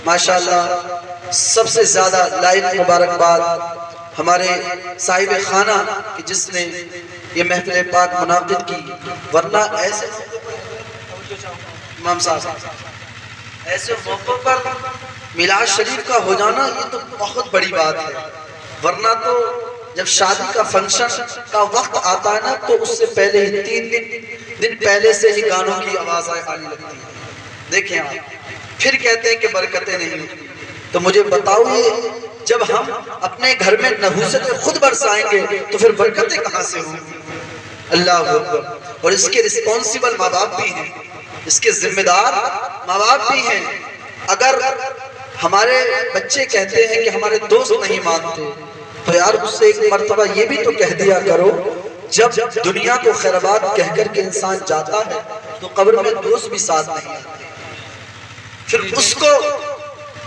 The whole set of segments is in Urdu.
ماشاءاللہ سب سے زیادہ لائق مبارکباد ہمارے صاحب خانہ کہ جس نے یہ محفل پاک منعقد کی، ورنہ ایسے امام صاحب ایسے موقع پر میلاد شریف کا ہو جانا یہ تو بہت بڑی بات ہے، ورنہ تو جب شادی کا فنکشن کا وقت آتا ہے نا تو اس سے پہلے ہی 3 دن پہلے سے ہی گانوں کی آواز آنے لگتی ہے۔ دیکھیں آپ پھر کہتے ہیں کہ برکتیں نہیں ہوتی، تو مجھے بتاؤ یہ جب ہم اپنے گھر میں نحوست خود برسائیں گے تو پھر برکتیں کہاں سے ہوں گی؟ اللہ اکبر۔ اور اس کے رسپونسیبل ماں باپ بھی ہیں، اس کے ذمہ دار ماں باپ بھی ہیں۔ اگر ہمارے بچے کہتے ہیں کہ ہمارے دوست نہیں مانتے تو یار اس سے ایک مرتبہ یہ بھی تو کہہ دیا کرو، جب دنیا کو خیرباد کہہ کر کے انسان جاتا ہے تو قبر میں دوست بھی ساتھ نہیں آتے، پھر اس کو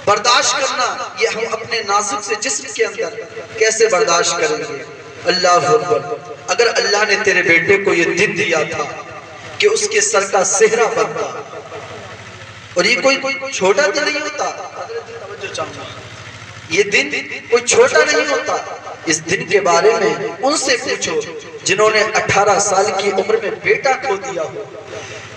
برداشت کرنا یہ ہم اپنے نازک سے جسم کے اندر کیسے برداشت کریں گے؟ اللہ اکبر۔ اگر اللہ نے تیرے بیٹے کو یہ دن دیا تھا کہ اس کے سر کا سہرا بنتا، اور یہ کوئی چھوٹا دن نہیں ہوتا، یہ دن کوئی چھوٹا نہیں ہوتا۔ اس دن کے بارے میں ان سے پوچھو جنہوں نے 18 سال کی عمر میں بیٹا کھو دیا ہو،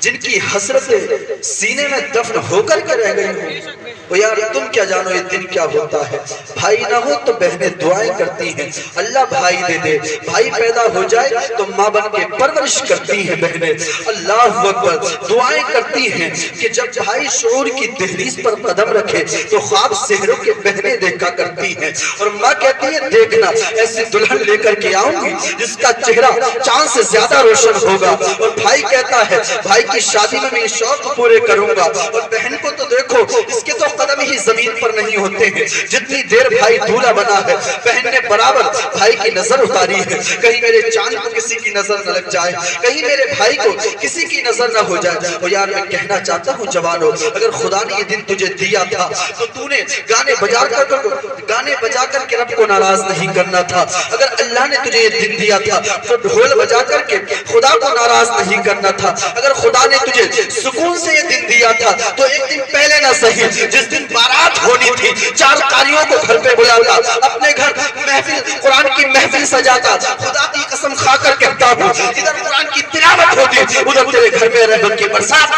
جن کی حسرتیں سینے میں دفن ہو کر کے رہ گئی ہوں، وہ یار تم کیا جانو یہ دن کیا ہوتا ہے۔ بھائی نہ ہو تو بہنیں دعائیں کرتی ہیں اللہ بھائی دے دے، بھائی پیدا ہو جائے تو ماں بن کے پرورش کرتی ہیں بہنیں، اللہ اکبر۔ دعائیں کرتی ہیں کہ جب بھائی شعور کی دہلیز پر قدم رکھے تو خواب سحروں کے بہنیں دیکھا کرتی ہیں، اور ماں کہتی ہے دیکھنا ایسی دلہن لے کر کے آؤں گی جس کا چہرہ چاند سے زیادہ روشن ہوگا، اور بھائی کہتا ہے بھائی کی شادی میں یہ شوق پورے کروں گا، اور بہن کو تو دیکھو اس کے تو قدم ہی زمین پر نہیں ہوتے ہیں، جتنی دیر بھائی دھولا بنا ہے بہن نے برابر بھائی کی نظر اتاری ہے، کہیں میرے چاند کو کسی کی نظر نہ لگ جائے، کہیں میرے بھائی کو کسی کی نظر نہ ہو جائے۔ اور یار میں کہنا چاہتا ہوں جوانوں، اگر خدا نے یہ دن تجھے دیا تھا تو تو نے گانے بجا کر کے رب کو ناراض نہیں کرنا تھا، اگر اللہ نے تجھے یہ دن دیا تھا تو ڈھول بجا کر کے خدا کو ناراض نہیں کرنا تھا، اگر خدا نے تجھے سکون سے یہ دن دیا تھا تو ایک دن پہلے نہ صحیح جس دن بارات ہونی تھی 4 قاریوں کو گھر پہ بلاتا، اپنے گھر محفل قرآن کی محفل سجاتا، خدا کی قسم کھا کر کہتا ہوں ادھر قرآن کی تلاوت ہوتی ادھر تیرے گھر میں رحمت کی برسات۔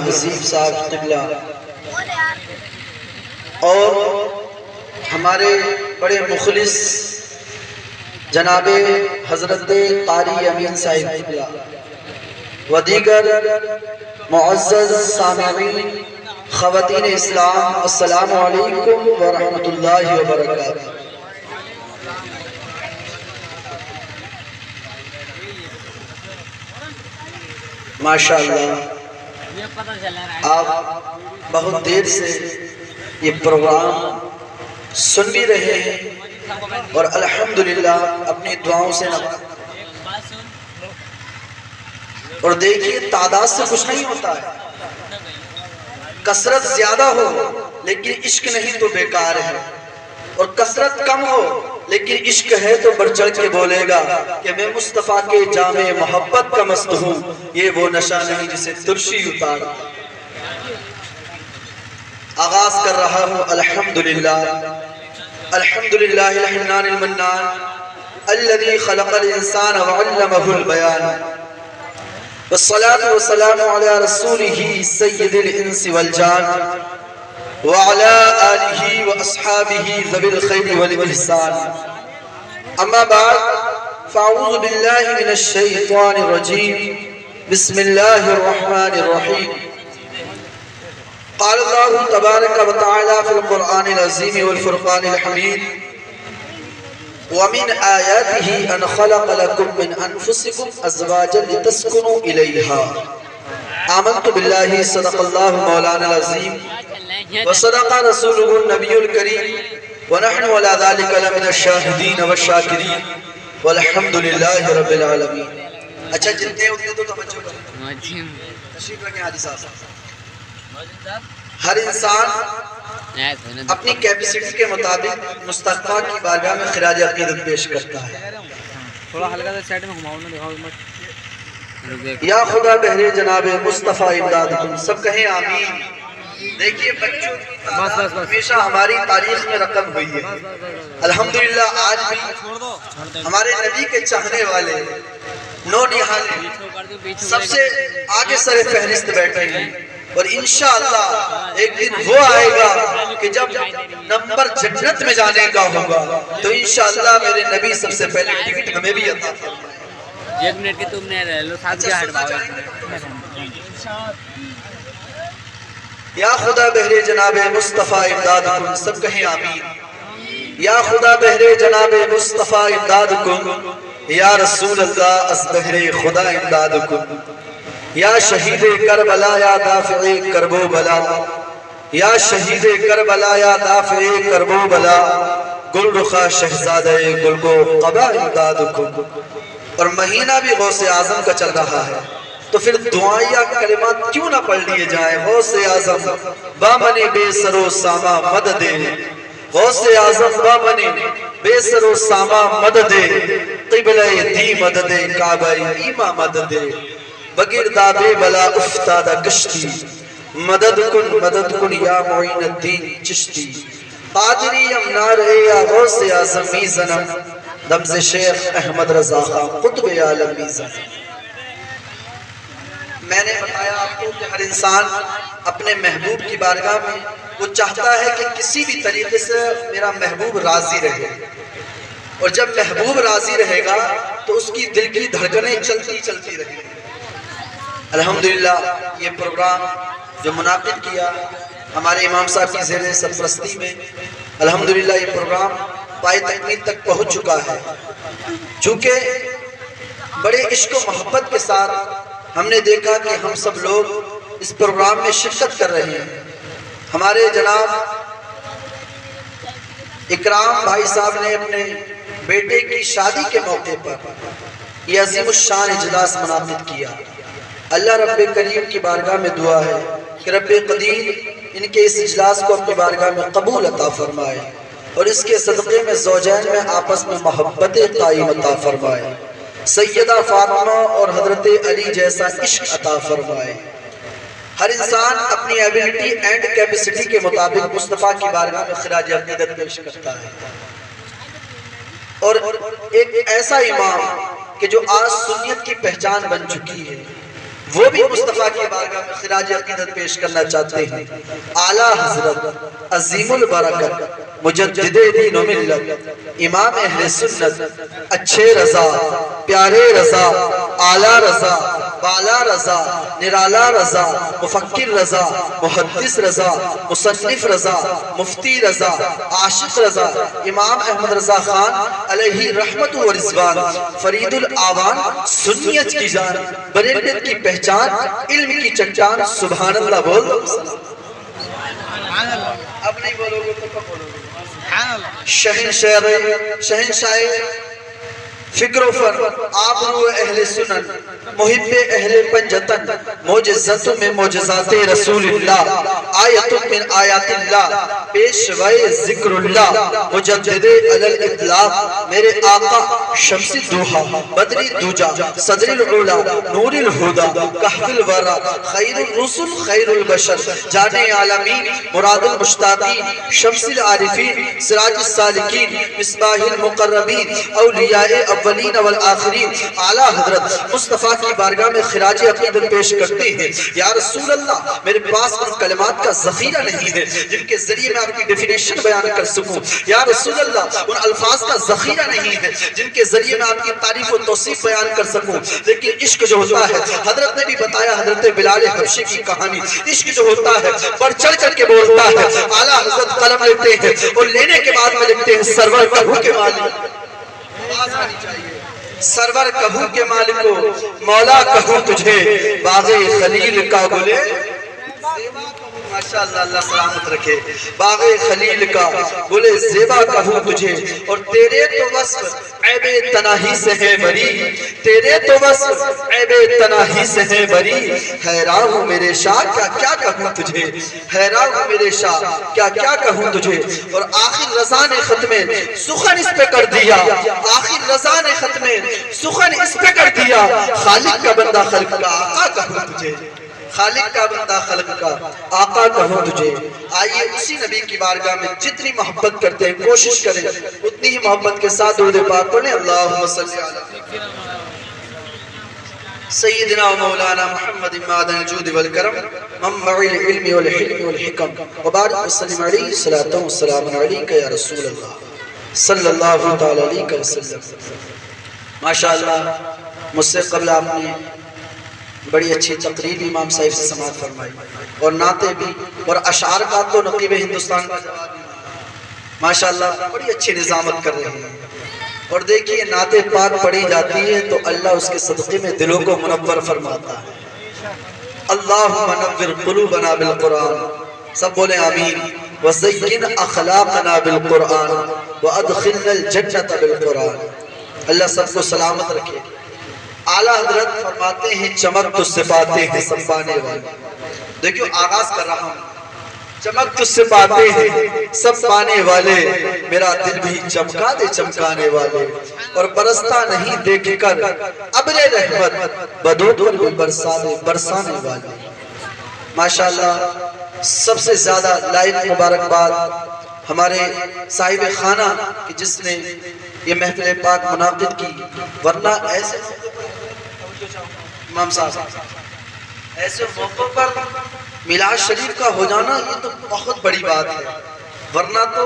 حسیب صاحب قبلہ اور ہمارے بڑے مخلص جناب حضرت قاری امین صاحب قبلہ و دیگر معزز سامعین خواتین اسلام، السلام علیکم ورحمۃ اللہ وبرکاتہ۔ ماشاءاللہ آپ بہت دیر سے یہ پروگرام سن بھی رہے ہیں اور الحمدللہ اپنی دعاؤں سے اور دیکھیے تعداد سے کچھ نہیں ہوتا ہے، کثرت زیادہ ہو لیکن عشق نہیں تو بیکار ہے، اور کثرت کم ہو لیکن عشق ہے تو بڑھ چڑھ کے بولے گا کہ میں مصطفیٰ کے جام محبت کا مست ہوں، یہ وہ نشہ نہیں جسے ترشی اتار۔ آغاز کر رہا ہوں الحمدللہ الحمدللہ الحنان المنان الذي خلق الانسان وعلمه البيان، والصلاة والسلام على رسوله سيد الانس والجان وعلى آله وأصحابه ذوي الخير والإحسان، أما بعد فأعوذ بالله من الشيطان الرجيم، بسم الله الرحمن الرحيم۔ قال الله تبارك وتعالى في القرآن العظيم والفرقان الحميد، ومن آياته أن خلق لكم من أنفسكم أزواجا لتسكنوا إليها، آمنت بالله صدق الله مولانا العظيم وصدق رسوله النبي الكريم ونحن على ذلك لمن الشاهدين والشاكرين والحمد لله رب العالمين۔ اچھا جتنے ہوتے تو توجہ کریں، تشریف رکھیں حاجی صاحب۔ ہر انسان اپنی کیپیسٹی کے مطابق مصطفیٰ کی بارگاہ میں خراج عقیدت پیش کرتا ہے۔ تھوڑا ہلکا سا سائیڈ میں گھماؤ نا، دکھاؤ مت۔ یا خدا بہرے جناب مصطفیٰ امداد کن، سب کہیں آمین۔ دیکھیے بچوں کی بس تعداد بس بس ہمیشہ ہماری تاریخ میں رقم ہوئی ہے. الحمدللہ آج بھی ہمارے نبی کے چاہنے والے نونہالے سب سے آگے سر فہرست بیٹھے ہیں. اور انشاءاللہ ایک دن وہ آئے گا کہ جب نمبر جنت میں جانے کا ہوگا تو انشاءاللہ میرے نبی سب سے پہلے ٹکٹ ہمیں بھی عطا فرمائے. 1 منٹ کی تم نے رہ لو ساتھ کیا ہٹ پاؤ. یا خدا بہرے جناب مصطفیٰ امداد کن. سب کہیں آمین. یا خدا بہرے جناب مصطفیٰ امداد کن. یا رسول اللہ از بہرے خدا امداد کن. یا شہید کربلا یا دافع کرب و بلا. یا شہید کربلا یا دافع کرب و بلا. گل رخا شہزادہ گل کو قبا امداد کن. اور مہینہ بھی غوث اعظم کا چل رہا ہے تو پھر دعائیہ کلمات کیوں نہ پڑھ لیے جائیں. غوث اعظم بامن بے سر و ساما مدد. غوث اعظم بامن بے سر و ساما مدد. قبلہ دی مدد کعبہ ایمہ مدد. بگرداب بلا افتادہ کشتی. مدد کن یا معین الدین چشتی. قادری امنار اے یا غوث اعظم میزنم. دمز شیخ احمد رضا خان قطب عالم میزنم. میں نے بتایا آپ کو کہ ہر انسان اپنے محبوب کی بارگاہ میں وہ چاہتا ہے کہ کسی بھی طریقے سے میرا محبوب راضی رہے. اور جب محبوب راضی رہے گا تو اس کی دل کی دھڑکنیں چلتی چلتی رہیں گی. الحمدللہ یہ پروگرام جو منعقد کیا ہمارے امام صاحب کی زیر سرپرستی میں الحمدللہ یہ پروگرام پائے تکمیل تک پہنچ چکا ہے. چونکہ بڑے عشق و محبت کے ساتھ ہم نے دیکھا کہ ہم سب لوگ اس پروگرام میں شرکت کر رہے ہیں. ہمارے جناب اکرام بھائی صاحب نے اپنے بیٹے کی شادی کے موقع پر یہ عظیم الشان اجلاس منعقد کیا. اللہ رب کریم کی بارگاہ میں دعا ہے کہ رب قدیر ان کے اس اجلاس کو اپنی بارگاہ میں قبول عطا فرمائے اور اس کے صدقے میں زوجین میں آپس میں محبت قائم عطا فرمائے. سیدہ فاطمہ اور حضرت علی جیسا عشق عطا فرمائے. ہر انسان اپنی ایبیلٹی اینڈ کیپیسٹی کے مطابق مصطفیٰ کی بارگاہ میں خراج عقیدت پیش کرتا ہے. اور ایک ایسا امام کہ جو آج سنیت کی پہچان بن چکی ہے وہ بھی مصطفیٰ کی بارگاہ میں خراج عقیدت پیش کرنا چاہتے ہیں. اعلیٰ حضرت عظیم البرکت مجدد دین و ملت امام اہل سنت اچھے رضا پیارے رضا اعلیٰ رضا بالا رضا نرالا رضا مفکر رضا محدث رضا مصنف رضا مفتی رضا عاشق رضا امام احمد رضا خان علیہ رحمت و رضوان فرید الاوان سنیت کی جان بریلت کی پہچان علم کی چٹان. سبحان اللہ بول. اب نہیں بولو گے تو کب بولو گے. شہنشاہ فکر و فن آبرو اہل سنن محب اہل پنجتن معجزت میں معجزات رسول اللہ آیت من آیات اللہ پیشوائے ذکر اللہ مجدد علی الاطلاق میرے آقا شمس دوحا بدری دوجا صدر العلا نور الہدا کہف الورا خیر الرسل خیر البشر جان عالمین مراد المشتاقین شمس العارفین سراج السالکین مصباح المقربین اولیاء اولین والآخرین اعلیٰ حضرت مصطفیٰ کی بارگاہ میں خراج عقیدت پیش کرتے ہیں. یا رسول اللہ میرے پاس ان کلمات کا ذخیرہ نہیں ہے جن کے ذریعے میں آپ کی ڈیفینیشن بیان کر سکوں. یا رسول اللہ ان الفاظ کا ذخیرہ نہیں ہے جن کے ذریعے میں آپ کی تعریف و توصیف بیان کر سکوں. لیکن عشق جو ہوتا ہے حضرت نے بھی بتایا حضرت بلال حبشی کی کہانی. عشق جو ہوتا ہے بڑھ چڑھ کر کے بولتا ہے. اعلیٰ حضرت قلم لیتے ہیں اور لینے کے بعد میں لکھتے ہیں سرور کہو کے مالک. آواز آنی چاہیے. سرور کہوں کے مالکو مولا کہوں تجھے باغ خلیل کا گلے ماشاءاللہ اللہ سلامت رکھے. باغ خلیل کا گلے زیبا کہوں تجھے اور تیرے تو وصف عیب تناہی سے ہے بری. تیرے تو وصف عیب تناہی سے ہے بری. حیران ہوں میرے شاہ کیا کیا کہوں تجھے. حیران ہوں میرے شاہ کیا کیا کہوں تجھے. اور آخر رضا نے ختم سخن اس پہ کر دیا. آخر رضا نے ختم سخن اس پہ کر دیا. خالق کا بندہ خلق کا آقا کہوں تجھے. خالق کا بندہ خلق کا، آقا کہوں تجھے۔ آئیے اسی نبی کی بارگاہ میں جتنی محبت کرتے ہیں کوشش کریں اتنی ہی محبت کے ساتھ درود پاک پڑھیں۔ اللہم صلی علی سیدنا و مولانا محمد معدن الجود والکرم منبع العلم والحلم والحکم وبارک وسلم علیہ صلاۃ و سلام علیک یا رسول اللہ صلی اللہ تعالی علیہ وسلم۔ ماشاءاللہ مجھ سے قبل آپ نے بڑی اچھی تقریر امام صاحب سے سماعت فرمائی اور نعتیں بھی اور اشعار کا تو نقیب ہندوستان کا جواب بھی ماشاءاللہ بڑی اچھی نظامت کر رہے ہیں۔ اور دیکھیے نعتیں پاک پڑھی جاتی ہے تو اللہ اس کے صدقے میں دلوں کو منور فرماتا ہے۔ اللہم نور قلوبنا بالقرآن، سب بولیں آمین۔ وزین اخلاقنا بالقرآن وادخلنا الجنت بالقرآن۔ اللہ سب کو سلامت رکھے۔ اعلیٰ حضرت فرماتے ہیں چمک تجھ سے پاتے ہیں سب پانے والے۔ دیکھو آغاز کر رہا ہوں، چمک تجھ سے پاتے ہیں سب پانے والے، میرا دل بھی چمکا دے چمکانے والے، اور برستا نہیں دیکھ کر ابر رحمت بدو پر بھی برسا دے برسانے والے۔ ماشاءاللہ سب سے زیادہ لائق مبارکباد ہمارے صاحب خانہ کہ جس نے یہ محفل پاک منعقد کی، ورنہ ایسے امام صاحب ایسے موقع پر میلاد شریف کا ہو جانا یہ تو بہت بڑی بات ہے، ورنہ تو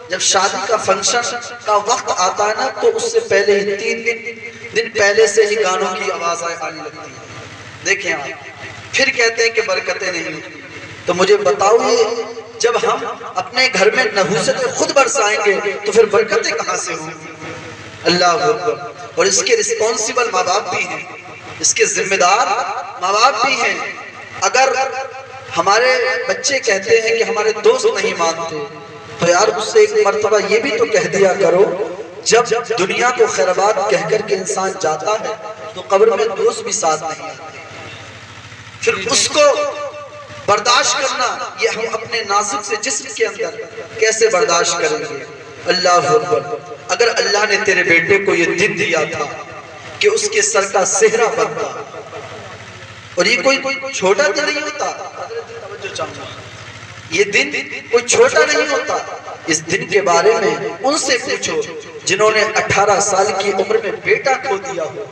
جب شادی کا فنکشن کا وقت آتا ہے نا تو اس سے پہلے ہی 3 دن پہلے سے ہی گانوں کی آواز آنے لگتی ہے۔ دیکھیں آپ پھر کہتے ہیں کہ برکتیں نہیں ہوتی، تو مجھے بتاؤ یہ جب ہم اپنے گھر میں نحوست خود برسائیں گے تو پھر برکتیں کہاں سے ہوں گی؟ اللہ اکبر۔ اور اس کے رسپونسیبل ماں باپ بھی ہیں، اس کے ذمہ دار ماں باپ بھی ہیں۔ اگر ہمارے بچے کہتے ہیں کہ ہمارے دوست نہیں مانتے تو یار اس سے ایک مرتبہ یہ بھی تو کہہ دیا کرو، جب دنیا کو خیرباد کہہ کر کے انسان جاتا ہے تو قبر میں دوست بھی ساتھ نہیں آتے، پھر اس کو برداشت کرنا یہ ہم اپنے نازک سے جسم کے اندر کیسے برداشت کریں گے؟ اللہ اکبر۔ اگر اللہ نے تیرے بیٹے کو یہ دن دیا تھا کہ اس کے سر کا سہرا بنتا، اور یہ کوئی چھوٹا دن نہیں ہوتا، یہ دن کوئی چھوٹا نہیں ہوتا۔ اس دن کے بارے میں ان سے پوچھو جنہوں نے 18 سال کی عمر میں بیٹا کھو دیا ہو،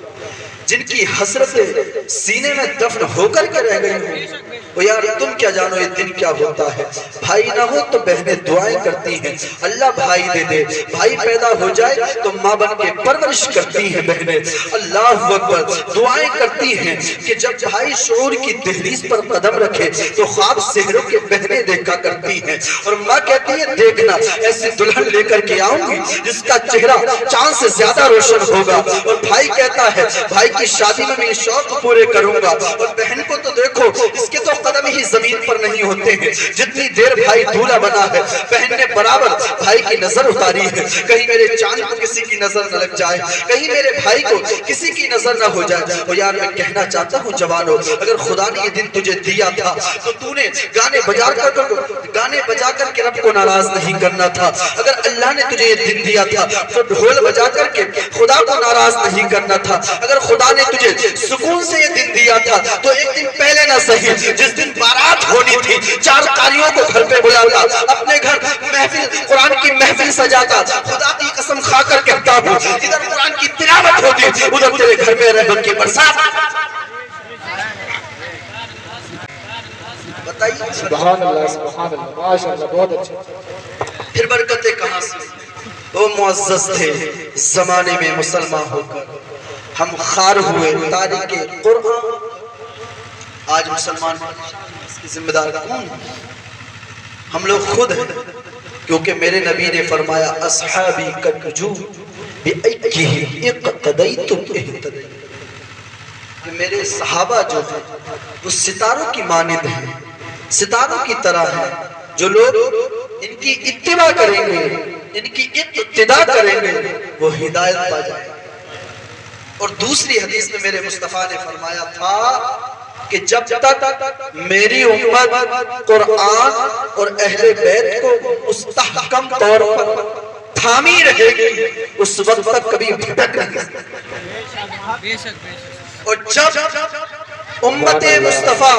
جن کی حسرتیں سینے میں دفن ہو کر کے رہ گئی ہوں۔ وہ یار تم کیا جانو یہ دن کیا ہوتا ہے؟ بھائی نہ ہو تو بہنیں دعائیں کرتی ہیں اللہ بھائی دے دے، بھائی پیدا ہو جائے تو ماں بن کے پرورش کرتی ہیں بہنیں۔ اللہ اکبر۔ دعائیں کرتی ہیں کہ جب بھائی شعور کی دہلیز پر قدم رکھے تو خواب سحروں کے بہنیں دیکھا کرتی ہیں، اور ماں کہتی ہے دیکھنا ایسی دلہن لے کر کے آؤں گی جس کا چہرہ چاند سے زیادہ روشن ہوگا، اور بھائی کہتا ہے بھائی کی شادی میں میں شوق پورے کروں گا، اور بہن کو تو دیکھو اس کے تو قدم ہی زمین پر نہیں ہوتے ہیں، جتنی دیر بھائی دولہا بنا ہے بہن نے برابر بھائی کی نظر اتاری ہے، کہیں میرے چاند کو کسی کی نظر نہ لگ جائے، کہیں میرے بھائی کو کسی کی نظر نہ ہو جائے۔ اور یار میں کہنا چاہتا ہوں جوانوں، اگر خدا نے یہ دن تجھے دیا تھا تو تو نے گانے بجا کر کے رب کو ناراض نہیں کرنا تھا۔ اگر اللہ نے تجھے یہ دن دیا تھا تو ڈھول بجا کر کے خدا کو ناراض نہیں کرنا تھا۔ اگر خدا نے تجھے سکون سے یہ دن دیا تھا تو ایک دن پہلے نہ صحیح، جس دن بارات ہونی تھی 4 قاریوں کو گھر پہ بلاتا، اپنے گھر محفل قرآن کی محفل سجاتا۔ خدا کی قسم کھا کر کہتا ہوں ادھر قرآن کی تلاوت ہوتی ادھر تیرے گھر میں رحمت کی برسات۔ بتائیے سبحان اللہ ماشاءاللہ بہت اچھا۔ پھر برکتیں کہاں سے؟ وہ معزز تھے زمانے میں مسلمان ہو کر ہم خار ہوئے تاریخ قرآن۔ آج مسلمان اس کی ذمہ دار کون؟ ہم لوگ خود ہیں، کیونکہ میرے نبی نے فرمایا اصحابی کالنجوم بأیہم اقتدیتم اہتدیتم، کہ میرے صحابہ جو ہیں وہ ستاروں کی مانند ہیں، ستاروں کی طرح ہیں، جو لوگ ان کی اتباع کریں گے، ان کی اقتداء کریں گے وہ ہدایت پا جائیں گے۔ اور دوسری حدیث میں میرے مصطفیٰ نے فرمایا تھا کہ جب تک میری امت قرآن اور اہل بیت کو مستحکم طور پر تھامی رہے گی اس وقت تک کبھی بھٹک نہیں سکتی۔ اور جب امت مصطفیٰ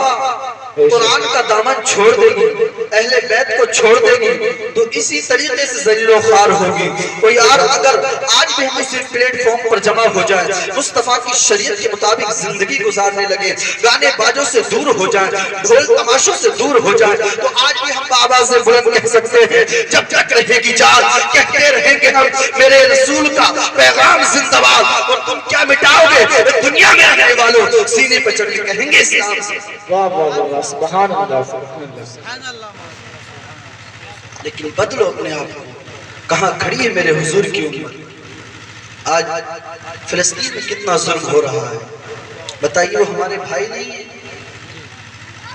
قرآن کا دامن چھوڑ دے گی، اہل بیت کو چھوڑ دے گی تو اسی طریقے سے ذلیل و خوار ہوگی۔ تو یار اگر آج بھی ہم اسی پلیٹ فارم پر جمع ہو جائیں، مصطفیٰ کی شریعت کے مطابق زندگی گزارنے لگے، گانے باجوں سے دور ہو جائیں، ڈھول تماشوں سے دور ہو جائیں، تو آج بھی ہم بآواز بلند کہہ سکتے ہیں جب تک رہے گی جان کہتے رہیں گے ہم میرے رسول کا پیغام زندہ باد، اور تم کیا مٹاؤ گے دنیا میں رہنے والوں، سینے پہ چڑھ کے کہیں گے اسلام سے۔ واہ واہ واہ، سبحان اللہ سبحان اللہ۔ لیکن بدلو اپنے آپ کو، کہاں کھڑی ہے میرے حضور کی امت؟ آج فلسطین میں کتنا ظلم ہو رہا ہے، بتائیے وہ ہمارے بھائی نہیں ہیں؟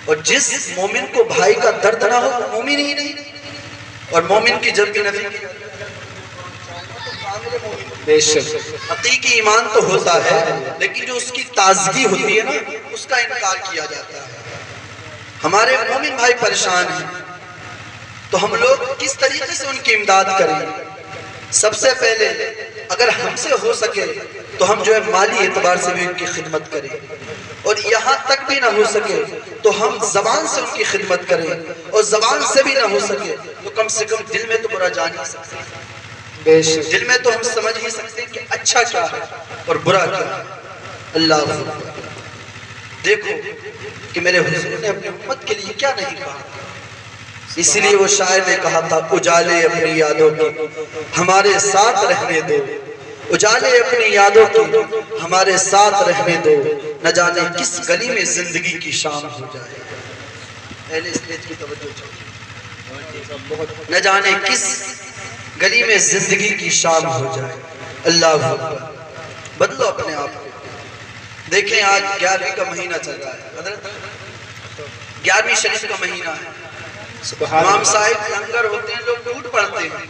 اور جس مومن کو بھائی کا درد نہ ہو وہ مومن ہی نہیں، اور مومن کی جب بھی نفی کی بے شک حقیقی ایمان تو ہوتا ہے، لیکن جو اس کی تازگی ہوتی ہے نا اس کا انکار کیا جاتا ہے۔ ہمارے مومن بھائی پریشان ہیں تو ہم لوگ کس طریقے سے ان کی امداد کریں؟ سب سے پہلے اگر ہم سے ہو سکے تو ہم جو ہے مالی اعتبار سے بھی ان کی خدمت کریں، اور یہاں تک بھی نہ ہو سکے تو ہم زبان سے ان کی خدمت کریں، اور زبان سے بھی نہ ہو سکے تو کم سے کم دل میں تو برا جان ہی سکتے ہیں، بے شک دل میں تو ہم سمجھ ہی سکتے ہیں کہ اچھا کیا ہے اور برا کیا ہے۔ اللہ اکبر۔ دیکھو کہ میرے حضور نے اپنی امت کے لیے کیا نہیں کہا، اس لیے وہ شاعر نے کہا تھا اجالے اپنی یادوں کی ہمارے ساتھ رہنے دو، اجالے اپنی یادوں کی ہمارے ساتھ رہنے دو، نہ جانے کس گلی میں زندگی کی شام ہو جائے۔ اہل اسٹیج کی توجہ چاہیے، نہ جانے کس گلی میں زندگی کی شام ہو جائے۔ اللہ اکبر۔ بدلو اپنے آپ کو۔ دیکھیں آج 11ویں کا مہینہ چل رہا ہے، حضرت 11ویں شریف کا مہینہ ہے، سبحان امام اللہ۔ صاحب لنگر ہوتے ہیں، لوگ ٹوٹ پڑتے ہیں،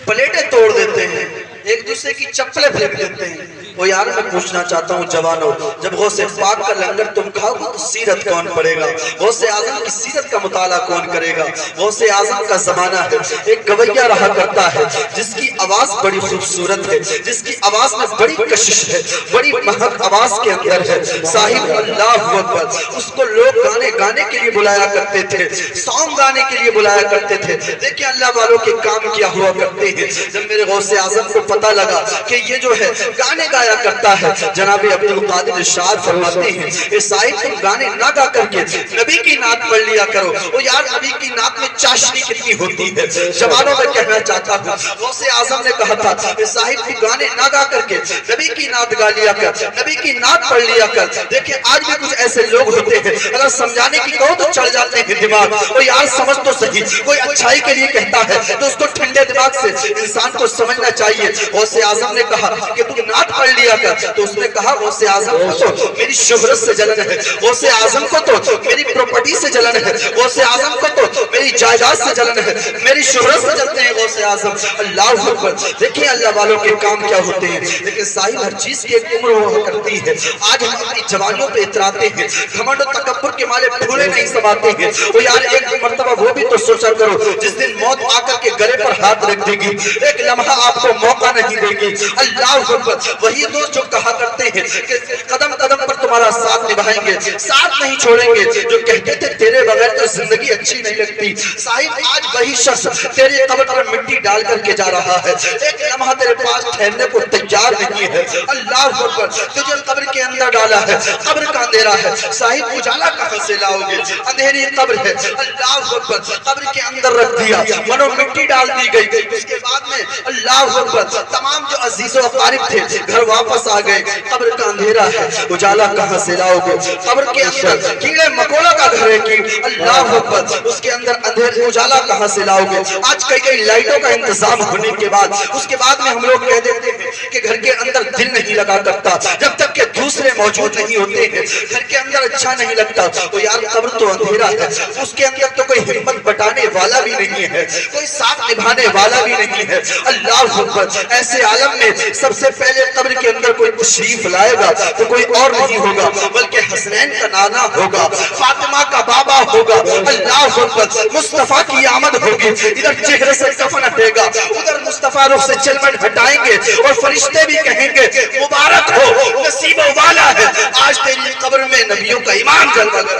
پلیٹیں توڑ دیتے ہیں، ایک دوسرے کی چپلیں پھینک دیتے ہیں۔ وہ یار میں پوچھنا چاہتا ہوں جوانوں، جب غوث پاک کا لنگر تم کھاؤ گے تو سیرت کون پڑھے گا؟ غوث اعظم کی سیرت کا مطالعہ کون کرے گا؟ غوث اعظم کا زمانہ ہے، ایک گویہ رہا کرتا ہے جس کی آواز بڑی خوبصورت ہے، جس کی آواز میں بڑی کشش ہے، بڑی مہک آواز کے اندر ہے، صاحب اللہ اکبر۔ اس کو لوگ گانے گانے کے لیے بلایا کرتے تھے، سانگ گانے کے لیے بلایا کرتے تھے۔ دیکھیں اللہ والوں کے کام کیا ہوا کرتے ہیں۔ جب میرے غوث اعظم کو پتہ لگا کہ یہ جو ہے گانے گایا کرتا ہے، جناب عبد القادر ارشاد فرماتے ہیں اے صاحب تم گانے نہ گا کر کے نبی کی نعت پڑھ لیا کرو۔ وہ یار نبی کی نعت میں چاشنی کتنی ہوتی ہے، جوانوں میں کہنا چاہتا ہوں۔ غوث اعظم نے کہا تھا اے صاحب تم گانے نہ گا کر کے نبی کی نعت گا لیا کر، نبی کی نعت پڑھ لیا کر۔ دیکھیں آج بھی کچھ ایسے لوگ ہوتے ہیں اگر سمجھانے کی کہو تو چڑھ جاتے ہیں دماغ، وہ یار سمجھ تو صحیح، کوئی اچھائی کے لیے کہتا ہے تو اس کو ٹھنڈے دماغ سے انسان کو سمجھنا چاہیے۔ غوث اعظم نے کہا کہ تم نعت پڑھ لیا کر، تو اس نے کہا غوث اعظم کو تو میری شہرت سے جلن ہے، غوث اعظم کو تو میری پراپرٹی سے جلن ہے، غوث اعظم کو تو میری جائیداد سے جلن ہے، میری شہرت سے جلتے ہیں غوث اعظم۔ اللہ اکبر۔ دیکھیں اللہ والوں کے کام کیا ہوتے ہیں، لیکن صاحب ہر چیز کی ایک عمر ہوا کرتی ہے۔ آج ہم اپنی جوانیوں پہ اتراتے ہیں، گھمنڈ و تکبر کے مالے پھولے نہیں سماتے ہیں۔ وہ یار ایک مرتبہ وہ بھی تو سوچا کرو جس دن موت آ کر کے گلے پر ہاتھ رکھ دے گی، ایک لمحہ آپ کو موقع نہیں دے گی۔ اللہ اکبر۔ وہی دوست جو کہا کرتے ہیں کہ قدم قدم پر تمہارا ساتھ نبھائیں گے، ساتھ نہیں چھوڑیں گے، جو کہتے تھے تیرے بغیر تو زندگی اچھی نہیں لگتی، صاحب آج وہی شخص تیری قبر پر مٹی ڈال کر کے جا رہا ہے، ایک لمحہ تیرے پاس ٹھہرنے کو تیار نہیں ہے۔ اللہ اکبر۔ تجھے قبر کے اندر ڈالا ہے، قبر کا اندھیرا ہے، صاحب اجالا کہاں سے لاؤ گے؟ اندھیری قبر ہے۔ اللہ اکبر۔ قبر کے اندر رکھ دیا، منو مٹی ڈال دی گئی، اس کے بعد میں اللہ اکبر تمام جو عزیز و اقارب تھے گھر واپس آ گئے، قبر کا اندھیرا ہے، اجالا کہاں سے لاؤ گے؟ قبر کے اندر کیڑے مکوڑا کا گھر ہے کہ اللہ اکبر، اس کے اندر اندھیر اجالا کہاں سے لاؤ گے؟ آج کئی لائٹوں کا انتظام ہونے کے بعد اس کے بعد میں ہم لوگ کہہ دیتے ہیں کہ گھر کے اندر دل نہیں لگا کرتا جب تک کہ دوسرے موجود نہیں ہوتے ہیں، گھر کے اندر اچھا نہیں لگتا۔ تو یار قبر تو اندھیرا ہے، اس کے اندر تو کوئی ہمت بٹانے والا بھی نہیں ہے، کوئی ساتھ نبھانے والا بھی نہیں ہے۔ اللہ اکبر۔ ایسے عالم میں سب سے پہلے قبر کے اندر کوئی تشریف لائے گا تو کوئی اور نہیں ہوگا بلکہ حسنین کا نانا ہوگا، فاطمہ کا بابا ہوگا۔ اللہ اکبر۔ مصطفیٰ کی آمد ہوگی، ادھر چہرے سے کفن ہٹے گا، ادھر مصطفیٰ رخ سے چلمن ہٹائیں گے، اور فرشتے بھی کہیں گے مبارک ہو، نصیب و والا ہے، آج تیری قبر میں نبیوں کا امام جلوہ گر۔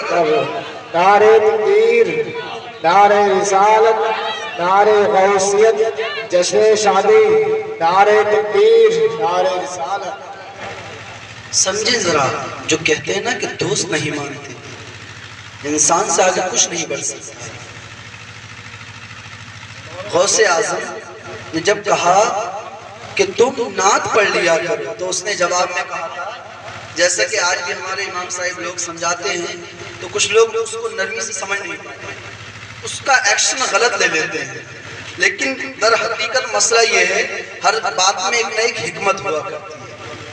نعرہ تکبیر، نعرہ رسالت، نعرہ غوثیت، جشن شادی، نعرہ تکبیر، نعرہ رسالت۔ سمجھے ذرا، جو کہتے ہیں نا کہ دوست نہیں مانتے، انسان سے آگے کچھ نہیں بڑھ سکتا۔ غوث اعظم نے جب کہا کہ تم نعت پڑھ لیا کرو، تو اس نے جواب میں کہا تھا، جیسا کہ آج بھی ہمارے امام صاحب لوگ سمجھاتے ہیں تو کچھ لوگ اس کو نرمی سے سمجھ نہیں پاتے، اس کا ایکشن غلط لے لیتے ہیں، لیکن در حقیقت مسئلہ یہ ہے ہر بات میں ایک نہ ایک حکمت ہوا کرتی ہے،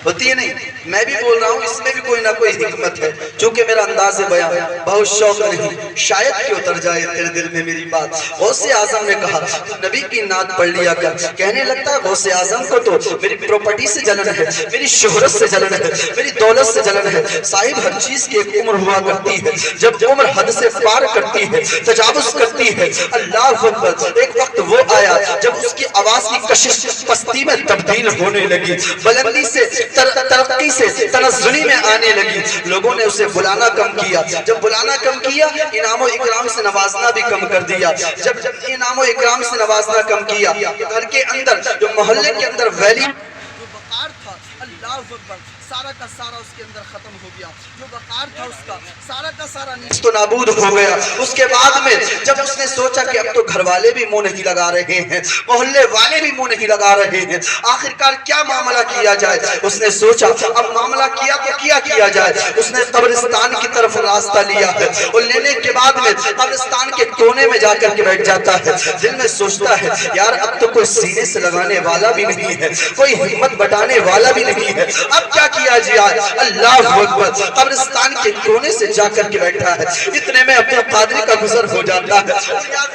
ہوتی ہے نہیں؟ میں بھی بول رہا ہوں اس میں بھی کوئی نہ کوئی حکمت ہے، چونکہ میرا انداز بیان بہت شوق نہیں، شاید کہ اتر جائے تیرے دل میں میری بات۔ غوث اعظم نے کہا تو نبی کی نعت پڑھ لیا کر، کہنے لگتا ہے غوث اعظم کو تو میری پراپرٹی سے جلن ہے، میری شہرت سے جلن ہے، میری دولت سے جلن ہے۔ صاحب ہر چیز کی ایک عمر ہوا کرتی ہے، جب عمر حد سے پار کرتی ہے، تجاوز کرتی ہے، اللہ اکبر، ایک وقت وہ آیا جب اس کی آواز کی کشش پستی میں تبدیل ہونے لگی، بلندی سے ترقی سے تنزلی میں آنے لگی، لوگوں نے اسے بلانا کم کیا، جب بلانا کم کیا انعام و اکرام سے نوازنا بھی کم کر دیا، جب انعام و اکرام سے نوازنا کم کیا، گھر کے اندر جو محلے کے اندر ویلی جو وقار تھا، اللہ اکبر، سارا کا سارا اس کے اندر ختم ہو گیا، جو وقار تھا اس کا سارا کا سارا نیست و نابود ہو گیا۔ اس کے بعد میں جب اس نے سوچا کہ اب تو گھر والے بھی منہ نہیں لگا رہے ہیں، محلے والے بھی منہ نہیں لگا رہے ہیں، آخرکار کیا معاملہ کیا جائے، اس نے سوچا اب معاملہ کیا تو کیا جائے، اس نے قبرستان کی طرف راستہ لیا ہے، اور لینے کے بعد میں قبرستان کے کونے میں جا کر کے بیٹھ جاتا ہے، دل میں سوچتا ہے یار اب تو کوئی سینے سے لگانے والا بھی نہیں ہے، کوئی ہمت بٹانے والا بھی نہیں ہے، اب کیا کیا جائے؟ اللہ اکبر، قبرستان کے کونے سے جا کر کے بیٹھا ہے، اتنے میں عبد القادری کا گزر ہو جاتا ہے،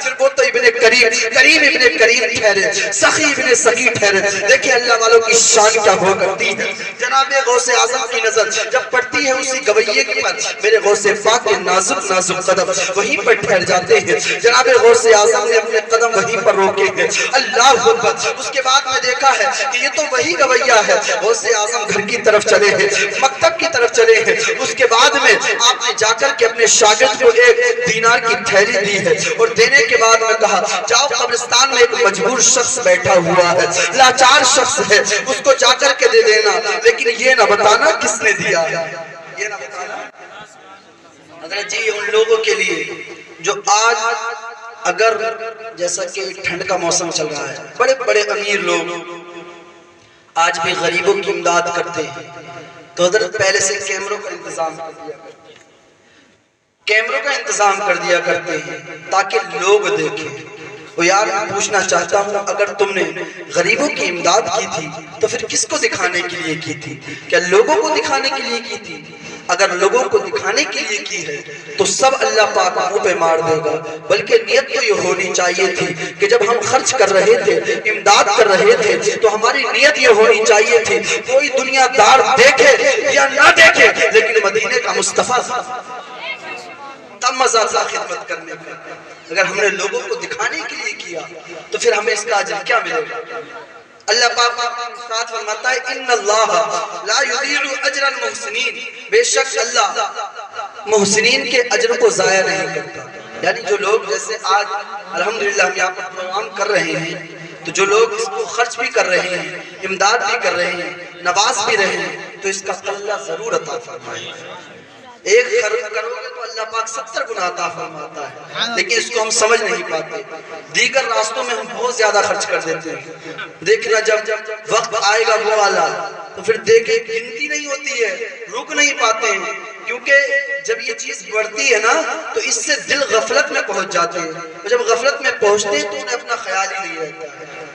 پھر وہ تو ابن کریم ابن کریم ٹھہرے، سخی ابن سخی ٹھہرے۔ دیکھیں اللہ والوں کی شان کیا ہوا کرتی ہے، جناب غوث اعظم کی نظر جب پڑتی ہے اسی گویے کے پر، میرے غوث پاک کے نازک نازک قدم وہیں پر ٹھہر جاتے ہیں، جناب غوث اعظم نے اپنے قدم وہیں پر روکے ہیں، اللہ اکبر۔ اس کے بعد میں دیکھا ہے کہ یہ تو وہی گویہ ہے، غوث اعظم گھر کی طرف چلے ہیں، مکتب کی طرف چلے ہیں، اس کے بعد میں آپ نے جا کر کے اپنے شاگرد کو ایک دینار کی تھیلی دی ہے، اور دینے کے بعد میں کہا جاؤ قبرستان میں ایک مجبور شخص بیٹھا ہوا ہے، لاچار شخص ہے، اس کو جا کر کے دے دینا، لیکن یہ نہ بتانا کس نے دیا، یہ نہ بتانا۔ حضرت جی ان لوگوں کے لیے جو آج اگر جیسا کہ ٹھنڈ کا موسم چل رہا ہے، بڑے بڑے امیر لوگ آج بھی غریبوں کی امداد کرتے ہیں، تو حضرت پہلے سے کیمروں کا انتظام کر دیا کرتے ہیں، کیمروں کا انتظام کر دیا کرتے ہیں تاکہ لوگ دیکھیں۔ وہ یار میں پوچھنا چاہتا ہوں اگر تم نے غریبوں کی امداد کی تھی تو پھر کس کو دکھانے کے لیے کی تھی؟ کیا لوگوں کو دکھانے کے لیے کی تھی؟ اگر لوگوں کو دکھانے کے لیے کی ہے تو سب اللہ پاک منہ پہ مار دے گا، بلکہ نیت تو یہ ہونی چاہیے تھی کہ جب ہم خرچ کر رہے تھے، امداد کر رہے تھے، تو ہماری نیت یہ ہونی چاہیے تھی کوئی دنیا دار دیکھے یا نہ دیکھے لیکن مدینے کا مصطفیٰ تب مزہ تھا خدمت کرنے کا۔ اگر ہم نے لوگوں کو دکھانے کے لیے کیا تو پھر ہمیں اس کا اجر کیا ملے گا؟ اللہ پاک ساتھ فرماتا ہے ان اللہ لا یضیع اجر المحسنین، بے شک اللہ محسنین کے اجر کو ضائع نہیں کرتا۔ یعنی جو لوگ جیسے آج الحمدللہ ہم یہاں پر پروگرام کر رہے ہیں، تو جو لوگ اس کو خرچ بھی کر رہے ہیں، امداد بھی کر رہے ہیں، نواز بھی رہے ہیں، تو اس کا اللہ ضرور عطا فرمائے۔ ایک خرچ کرو گے تو اللہ پاک 70 گنا عطا فرماتا ہے، لیکن اس کو ہم سمجھ نہیں پاتے، دیگر راستوں میں ہم بہت زیادہ خرچ کر دیتے ہیں۔ دیکھنا جب وقت آئے گا وہ والا تو پھر دیکھیں گنتی نہیں ہوتی ہے، رک نہیں پاتے ہیں، کیونکہ جب یہ چیز بڑھتی ہے نا تو اس سے دل غفلت میں پہنچ جاتے ہیں، اور جب غفلت میں پہنچتے ہیں تو انہیں اپنا خیال ہی نہیں رہتا ہے۔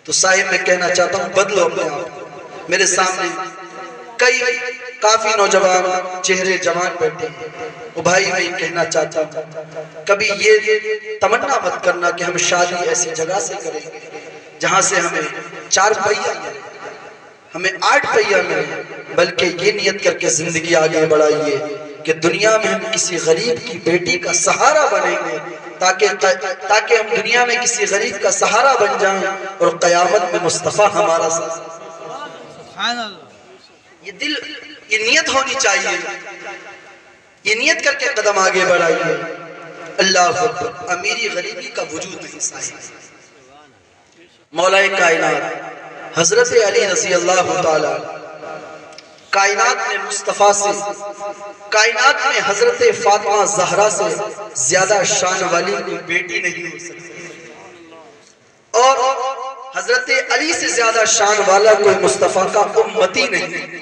تو صاحب میں کہنا چاہتا ہوں بدلو اپنے آپ کو۔ میرے سامنے کافی نوجوان چہرے جوان بیٹھے ہیں، وہ بھائی میں یہ کہنا چاہتا ہوں کبھی یہ تمنا مت کرنا کہ ہم شادی ایسی جگہ سے کریں گے جہاں سے ہمیں 4 پہیہ ملے، ہمیں 8 پہیہ ملے، بلکہ یہ نیت کر کے زندگی آگے بڑھائیے کہ دنیا میں ہم کسی غریب کی بیٹی کا سہارا بنیں گے، تاکہ ہم دنیا میں کسی غریب کا سہارا بن جائیں اور قیامت میں مصطفیٰ ہمارا ساتھ۔ یہ یہ نیت ہونی چاہیے، یہ نیت کر کے قدم آگے بڑھائیے۔ اللہ اکبر، امیری غریبی کا وجود نہیں صاحب۔ مولا کائنات حضرت علی رضی اللہ تعالی کائنات میں مصطفیٰ سے، کائنات میں حضرت فاطمہ زہرا سے زیادہ شان والی کوئی بیٹی نہیں ہو سکتی، اور حضرت علی سے زیادہ شان والا کوئی مصطفیٰ کا امتی نہیں۔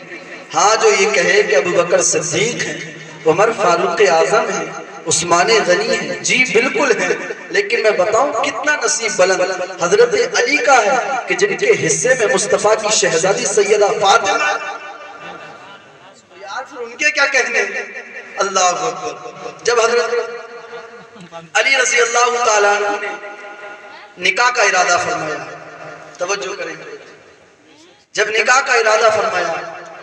ہاں جو یہ کہے کہ ابو بکر صدیق ہیں، عمر فاروق اعظم ہیں، عثمان غنی ہیں، جی بالکل ہیں، لیکن میں بتاؤں کتنا نصیب بلند حضرت علی کا ہے کہ جن کے حصے میں مصطفیٰ کی شہزادی سیدہ فاطمہ، یار پھر ان کے کیا کہنے ہیں۔ اللہ اکبر، جب حضرت علی رضی اللہ تعالیٰ عنہ نے نکاح کا ارادہ فرمایا، توجہ کریں، جب نکاح کا ارادہ فرمایا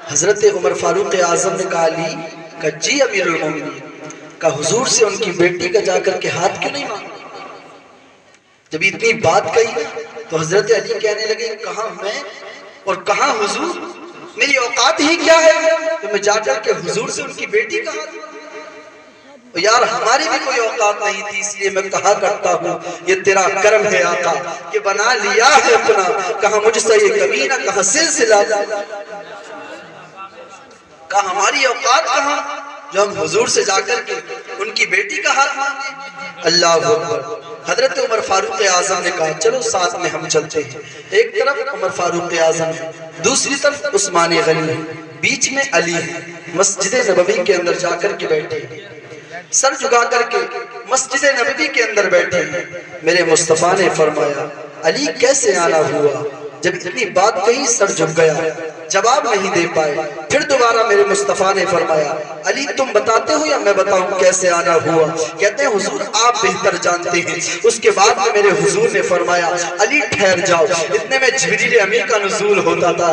حضرت عمر فاروق اعظم نے کہا علی کہ جی امیر المومنین، کہ حضور سے ان کی بیٹی کا جا کر کے ہاتھ کیوں نہیں مانگا؟ جب اتنی بات کہی تو حضرت علی کہنے لگے کہاں میں اور کہاں حضور، میری اوقات ہی کیا ہے کہ میں جا کر کے حضور سے ان کی بیٹی کا ہاتھ مانگوں؟ یار ہماری بھی کوئی اوقات نہیں تھی، اس لیے میں کہا کرتا ہوں یہ تیرا کرم ہے آقا کہ بنا لیا ہے اپنا، کہاں مجھ سے یہ کمینہ کہاں سلسلہ، کہا ہماری اوقات کہاں جو ہم حضور سے جا کر کے ان کی بیٹی کا ہاتھ مانگے۔ اللہ اکبر، حضرت عمر فاروق اعظم نے کہا چلو ساتھ میں ہم چلتے ہیں۔ ایک طرف عمر فاروق اعظم ہے، دوسری طرف عثمان غنی ہے، بیچ میں علی ہے، مسجد نبوی کے اندر جا کر کے بیٹھے ہیں، سر جھکا کر کے مسجد نبوی کے اندر بیٹھے ہیں۔ میرے مصطفیٰ نے فرمایا علی کیسے آنا ہوا؟ جب اتنی بات کہی سر جھک گیا، جواب نہیں دے پائے۔ پھر دوبارہ میرے مصطفیٰ نے فرمایا علی تم بتاتے ہو یا میں بتاؤں کیسے آنا ہوا؟ کہتے ہیں حضور آپ بہتر جانتے ہیں۔ اس کے بعد میں میرے حضور نے فرمایا علی ٹھہر جاؤ، اتنے میں جبریل امی کا نزول ہوتا تھا۔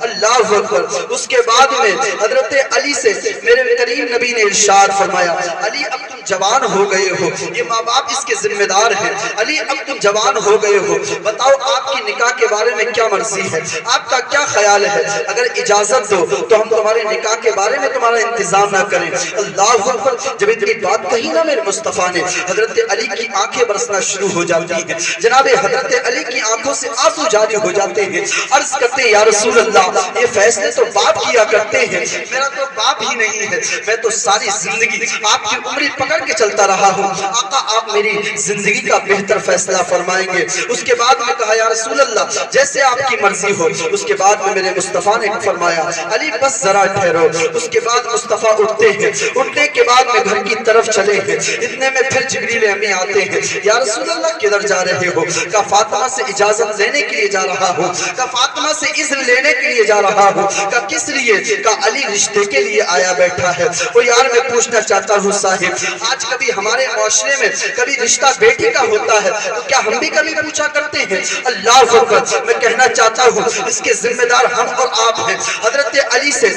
اللہ اکبر، اس کے بعد میں حضرت علی سے میرے کریم نبی نے ارشاد فرمایا علی اب تم جوان ہو گئے ہو، یہ ماں باپ اس کے ذمہ دار ہیں، علی اب تم جوان ہو گئے ہو، بتاؤ آپ کی نکاح کے بارے میں کیا مرضی ہے، آپ کا کیا خیال ہے؟ اگر اجازت دو تو ہم تمہارے نکاح کے بارے میں تمہارا انتظام نہ کریں۔ اللہ اکبر، جب اتنی بات کہی نا میرے مصطفیٰ نے، حضرت علی کی آنکھیں برسنا شروع ہو جاتی ہیں، جناب حضرت علی کی آنکھوں سے آنسو جاری ہو جاتے ہیں، عرض کرتے ہیں یا رسول اللہ یہ فیصلے تو باپ کیا کرتے ہیں، میرا تو باپ ہی نہیں ہے، میں تو ساری زندگی آپ کی عمری پکڑ کے چلتا رہا ہوں، آقا آپ میری زندگی کا بہتر فیصلہ فرمائیں گے۔ اس کے بعد میں کہا یا رسول اللہ جیسے آپ کی مرضی ہو۔ اس کے بعد میں میرے مصطفیٰ نے فرمایا علی بس ذرا ٹھہرو۔ اس کے بعد مصطفیٰ اٹھتے ہیں، اٹھنے کے بعد میں گھر کی طرف چلے ہیں، اتنے میں پھر جبریل امی آتے ہیں، یا رسول اللہ کدھر جا رہے ہو؟ کہا فاطمہ سے اجازت لینے کے لیے جا رہا ہوں۔ کہا فاطمہ سے اذن لینے کے لیے جا رہا ہوں۔ کہا کس لیے؟ کہا علی رشتے کے لیے آیا بیٹھا ہے۔ وہ یار میں پوچھنا چاہتا ہوں صاحب آج کبھی ہمارے معاشرے میں کبھی رشتہ بیٹی کا ہوتا ہے تو کیا ہم بھی کبھی پوچھا کرتے ہیں؟ اللہ اکبر، میں کہنا چاہتا ہوں اس کے ذمہ دار ہم اور آپ ہیں۔ حضرت علی سے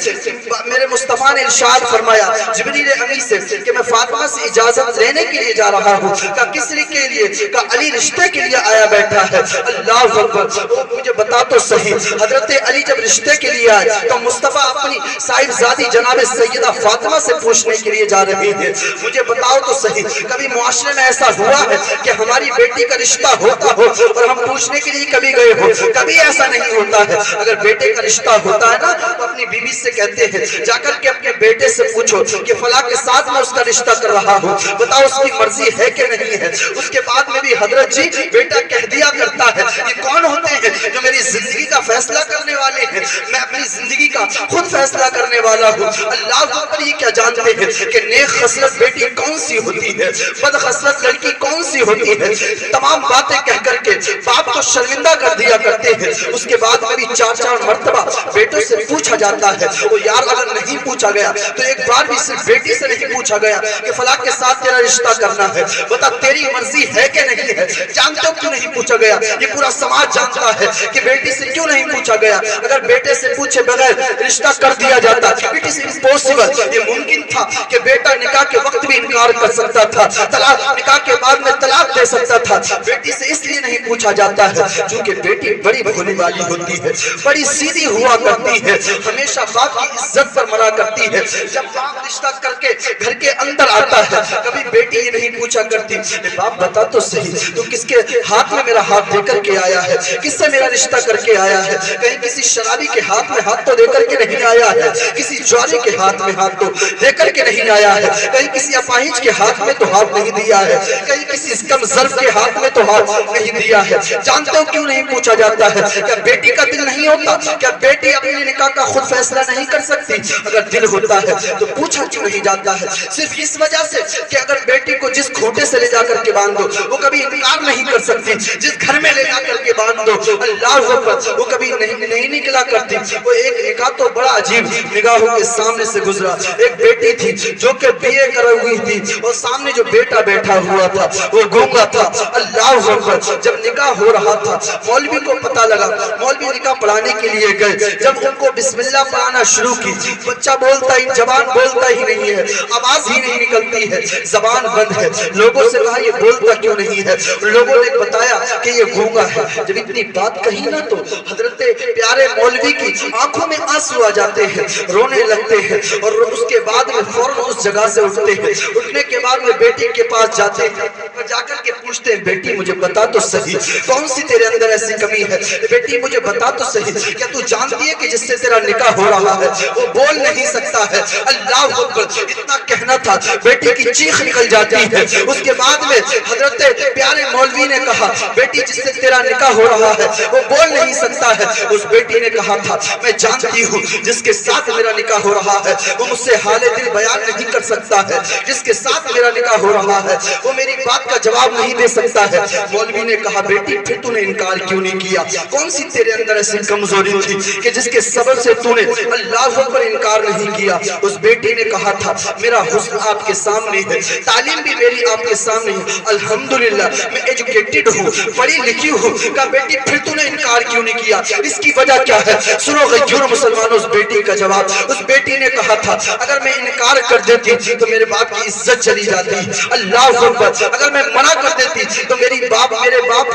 میرے مصطفیٰ نے ارشاد فرمایا جبریل امی سے کہ میں فاطمہ سے اجازت لینے کے لیے جا رہا ہوں۔ کہا کس لیے کے لیے؟ کہا علی رشتے کے لیے آیا بیٹھا ہے۔ اللہ اکبر، مجھے بتا تو صحیح حضرت علی جب رشتے کے لیے آئے تو مصطفیٰ اپنی صاحبزادی جناب سیدہ فاطمہ سے پوچھنے کے لیے جا رہے ہیں، مجھے بتاؤ تو صحیح کبھی معاشرے میں ایسا ہوا ہے کہ ہماری بیٹی کا رشتہ ہوتا ہو اور ہم پوچھنے کے لیے کبھی گئے ہو؟ کبھی ایسا نہیں ہوتا ہے۔ اگر بیٹے کا رشتہ ہوتا ہے نا تو اپنی بیوی سے کہتے ہیں جا کر کے اپنے بیٹے سے پوچھو کہ فلاں کے ساتھ میں اس کا رشتہ کر رہا ہوں، بتاؤ اس کی مرضی ہے کہ نہیں ہے۔ اس کے بعد میں بھی حضرت جی بیٹا کہہ دیا کرتا ہے یہ کون ہوتے ہیں جو میری زندگی کا فیصلہ کرنے والے ہیں؟ میں اپنی زندگی کا خود فیصلہ کرنے والا ہوں۔ اللہ اکبر، یہ کیا جانتے ہیں کہ نیک خصلت بیٹی کون سی ہوتی ہے، بد خصلت لڑکی کون سی ہوتی ہے؟ تمام باتیں کہہ کر کے باپ کو شرمندہ کر دیا کرتے ہیں۔ اس کے بعد میں بھی چار مرتبہ بیٹوں سے پوچھا جاتا ہے، وہ یار اگر نہیں پوچھا گیا تو ایک بار بھی صرف بیٹی سے نہیں پوچھا گیا کہ فلاں کے ساتھ تیرا رشتہ کرنا ہے، بتا تیری مرضی ہے کہ نہیں ہے؟ جانتے ہو کیوں نہیں پوچھا گیا؟ یہ پورا سماج جانتا ہے کہ بیٹی سے کیوں نہیں پوچھا گیا۔ اگر بیٹے سے پوچھے بغیر رشتہ کر دیا جاتا، بیٹی سے امپوسیبل، یہ ممکن تھا کہ بیٹا نکاح کے وقت بھی انکار کر سکتا تھا، طلاق نکاح کے بعد میں طلاق دے سکتا تھا۔ بیٹی سے اس لیے نہیں پوچھا جاتا ہے چونکہ بیٹی بڑی بھولی والی ہوتی ہے، بڑی سیدھی ہوا ہوا کرتی ہے، ہمیشہ باپ کی عزت پر مرا کرتی ہے۔ جب باپ رشتہ کر کے گھر کے اندر آتا ہے، کبھی بیٹی یہ نہیں پوچھا کرتی اے باپ بتا تو صحیح تو کس کے ہاتھ میں میرا ہاتھ دے کر کے آیا ہے، کس سے میرا رشتہ کر کے آیا ہے؟ کہیں کسی شرابی کے ہاتھ میں ہاتھ تو دے کر کے نہیں آیا ہے، کسی جواری کے ہاتھ میں ہاتھ تو دے کر کے نہیں آیا ہے، کہیں کسی اپاہج کے ہاتھ میں تو ہاتھ نہیں دیا ہے، کہیں کسی کم ظرف کے ہاتھ میں تو ہاتھ نہیں دیا ہے۔ جانتے ہو کیوں نہیں پوچھا جاتا ہے؟ کیا بیٹی کا دل نہیں ہوتا؟ کیا بیٹی اپنے نکاح کا خود فیصلہ نہیں کر سکتی؟ اگر دل ہوتا ہے تو پوچھا کیوں نہیں جاتا ہے؟ صرف اس وجہ سے کہ اگر بیٹی کو جس کھوٹے سے لے جا کر کے باندھ دو وہ کبھی انکار نہیں کر سکتی، جس گھر میں لے جا کر کے باندھ دو اللہ اکبر وہ کبھی نہیں نکلا کرتی۔ وہ ایک نکاح تو بڑا عجیب نگاہوں کے سامنے سے گزرا، ایک بیٹی تھی جو کہ BA کر ہوئی تھی اور سامنے جو بیٹا بیٹھا ہوا تھا وہ گونگا تھا۔ اللہ اکبر جب نکاح ہو رہا تھا مولوی کو پتہ لگا، مولوی نکاح پڑھانے کے لیے گئے، جب ان کو بسم اللہ پڑھانا شروع کی، بچہ بولتا ہی زبان بولتا ہی نہیں ہے، آواز ہی نہیں نکلتی ہے، زبان بند ہے۔ لوگوں سے کہا یہ بولتا کیوں نہیں ہے؟ لوگوں نے بتایا کہ یہ گونگا ہے۔ جب اتنی بات کہی نا تو حضرت پیارے مولوی کی آنکھوں میں آنسو آ جاتے ہیں، رونے لگتے ہیں اور اس کے بعد میں فوراً اس جگہ سے اٹھتے ہیں۔ اٹھنے کے بعد میں بیٹی کے پاس جاتے ہیں اور جا کر کے پوچھتے ہیں بیٹی مجھے بتا تو صحیح کون سی تیرے اندر ایسی کمی ہے؟ بیٹی مجھے بتا تو صحیح کیا تو جانتی ہے کہ جس سے تیرا نکاح ہو رہا ہے وہ بول نہیں سکتا ہے؟ اللہ اکبر اتنا کہنا تھا بیٹی کی چیخ نکل جاتی ہے۔ اس کے بعد میں حضرت پیارے مولوی نے کہا بیٹی جس سے تیرا نکاح ہو رہا ہے وہ بول نہیں سکتا ہے۔ اس بیٹی نے کہا تھا میں جانتی ہوں جس کے ساتھ میرا نکاح ہو رہا ہے وہ مجھ سے حال دل بیان نہیں کر سکتا ہے، جس کے ساتھ میرا نکاح ہو رہا ہے وہ میری بات کا جواب نہیں دے سکتا ہے۔ مولوی نے کہا بیٹی پھر تو نے انکار کیوں نہیں کیا؟ کون سی تیرے اندر ایسی کمزوری تھی کہ جس کے سبب سے تو نے اللہ اکبر انکار نہیں کیا؟ اس بیٹی نے کہا تھا میرا حسن آپ کے سامنے ہے، تعلیم بھی میری آپ کے سامنے ہے، الحمدللہ میں ایجوکیٹڈ ہوں، پڑھی لکھی ہوں۔ کہا بیٹی پھر تو نے انکار کیوں نہیں کیا؟ اس کی وجہ کیا ہے؟ سنو غیور مسلمانوں اس بیٹی کا جواب۔ اس بیٹی نے کہا تھا اگر میں انکار کر دیتی تو میرے باپ کی عزت چلی جاتی، اللہ اکبر اگر میں منع کر دیتی تو میرے باپ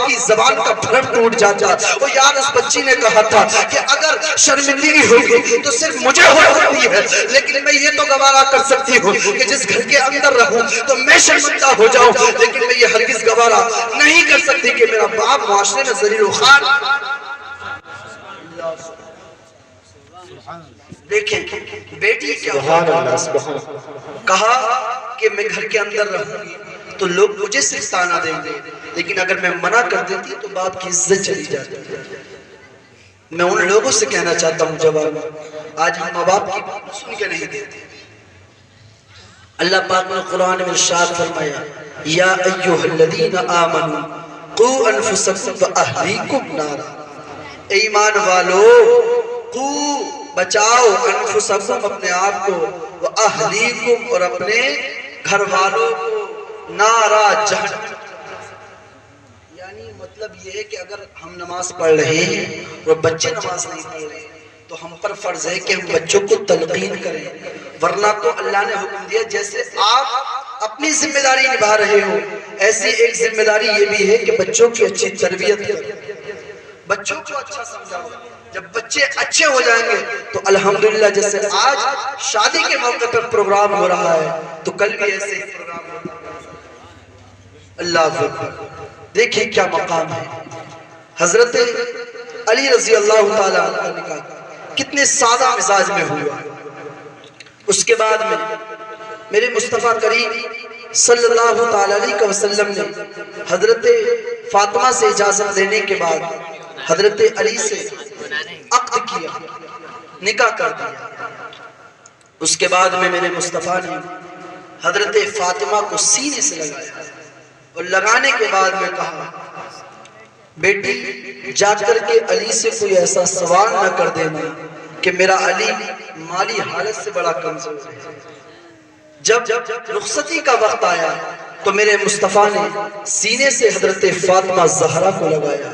کی زبان کا بھرم ٹوٹ جاتا۔ وہ یار اس بچی نے کہا تھا کہ اگر شرمندگی ہوگی تو صرف مجھے ہو سکتی ہے، لیکن میں یہ تو گوارا کر سکتی ہوں کہ جس گھر کے اندر رہوں تو میں شرمندہ ہو جاؤں، لیکن میں یہ ہرگز گوارا نہیں کر سکتی کہ میرا باپ معاشرے میں ذلیل و خوار۔ دیکھیں بیٹی کیا کہا کہ میں گھر کے اندر رہوں گی تو لوگ مجھے صرف تانا دیں گے، لیکن اگر میں منع کر دیتی تو باپ کی عزت چلی جاتی ہے۔ میں ان لوگوں سے کہنا چاہتا ہوں جواب آج ہم ماں باپ کی بات سن کے نہیں دیتے۔ اللہ پاک نے قرآن میں ارشاد فرمایا یا ایھا الذین آمنوا قوا انفسکم واہلیکم نارا، ایمان والو قو بچاؤ انفسکم اپنے آپ کو واہلیکم اور اپنے گھر والوں کو نارا جہنم۔ یعنی مطلب یہ ہے کہ اگر ہم نماز پڑھ رہے ہیں اور بچے نماز نہیں پڑھ رہے تو ہم پر فرض ہے کہ ہم بچوں کو تلقین کریں، ورنہ تو اللہ نے حکم دیا جیسے آپ اپنی ذمہ داری نبھا رہے ہو ایسی ایک ذمہ داری یہ بھی ہے کہ بچوں کی اچھی تربیت کریں، بچوں کو اچھا سمجھاؤ۔ جب بچے اچھے ہو جائیں گے تو الحمدللہ جیسے آج شادی کے موقع پر پروگرام ہو رہا ہے تو کل بھی ایسے ہی پروگرام ہوگا۔ اللہ اکبر دیکھیں کیا مقام ہے۔ حضرت علی رضی اللہ تعالیٰ عنہ کا نکاح کتنے سادہ مزاج میں ہوا۔ اس کے بعد میں میرے مصطفیٰ کریم صلی اللہ تعالیٰ علیہ وسلم نے حضرت فاطمہ سے اجازت دینے کے بعد حضرت علی سے عقد کیا، نکاح کر دیا۔ اس کے بعد میں میرے مصطفیٰ نے حضرت فاطمہ کو سینے سے لگایا اور لگانے کے بعد میں کہا بیٹی جا کر کے علی سے کوئی ایسا سوال نہ کر دینا کہ میرا علی مالی حالت سے بڑا کمزور ہے۔ جب رخصتی کا وقت آیا تو میرے مصطفیٰ نے سینے سے حضرت فاطمہ زہرا کو لگایا،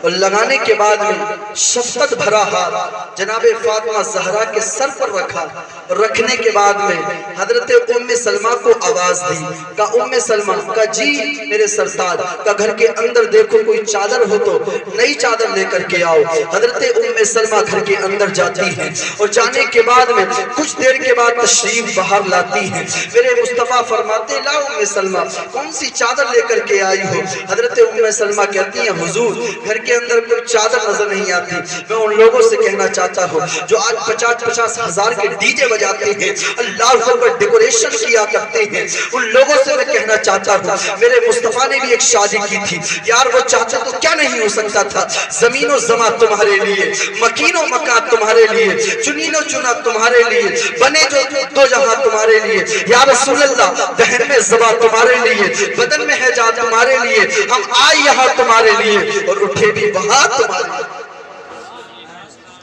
اور لگانے کے بعد میں شفقت بھرا ہاتھ جناب فاطمہ زہرا کے سر پر رکھا، اور رکھنے کے بعد میں حضرت ام سلمہ کو آواز دی، کہا ام سلمہ، کہا جی میرے سرتاج، کہا گھر کے اندر دیکھو کوئی چادر ہو تو نئی چادر لے کر کے آؤ۔ حضرت ام سلمہ گھر کے اندر جاتی ہیں، اور جانے کے بعد میں کچھ دیر کے بعد تشریف باہر لاتی ہیں۔ میرے مصطفیٰ فرماتے لاؤ ام سلمہ کون سی چادر لے کر کے آئی ہو؟ حضرت ام سلمہ کہتی ہیں حضور گھر کے اندر کوئی چادر نظر نہیں آتی، میں ان لوگوں سے کہنا چاہتا ہوں جو آج 50-50 ہزار کے ڈی جے بجاتے ہیں، اللہ اکبر ڈیکوریشن کیا کرتے ہیں، ان لوگوں سے میں کہنا چاہتا ہوں میرے مصطفیٰ نے بھی ایک شادی کی تھی یار، وہ چاہتا تو کیا نہیں ہو سکتا تھا؟ زمین و زمان تمہارے لیے، مکین و مکان تمہارے لیے، چنین و چنا تمہارے لیے، بنے جو دو جہاں تمہارے لیے، یا رسول اللہ دہن میں زبان تمہارے لیے، بدن میں ہے جا تمہارے لیے، ہم آئے یہاں تمہارے لیے اور اٹھے بھی وہاں تمہارے لیے۔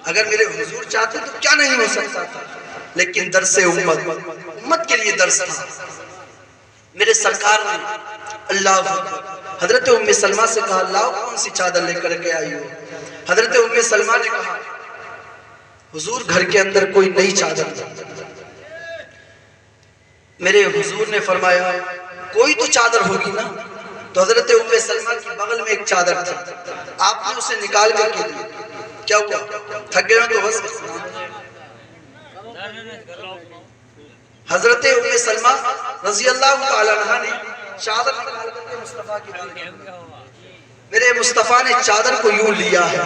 اگر میرے حضور چاہتے تو کیا نہیں ہو سکتا تھا، لیکن درس امت کے لیے درس تھا۔ میرے سرکار نے اللہ حضرت ام سلمہ سے کہا لاؤ کون سی چادر لے کر کے آئی ہو؟ حضرت ام سلمہ نے کہا حضور گھر کے اندر کوئی نئی چادر نہیں۔ میرے حضور نے فرمایا کوئی تو چادر ہوگی نا؟ تو حضرت ام سلمہ کی بغل میں ایک چادر تھی، آپ نے اسے نکال کر کے دی، کیا ہوا؟ تھک گئے تو بس۔ حضرت ام سلمہ رضی اللہ تعالیٰ عنہ نے چادر نکال کر کے مصطفیٰ کی دی۔ میرے مصطفیٰ نے چادر کو یوں لیا ہے،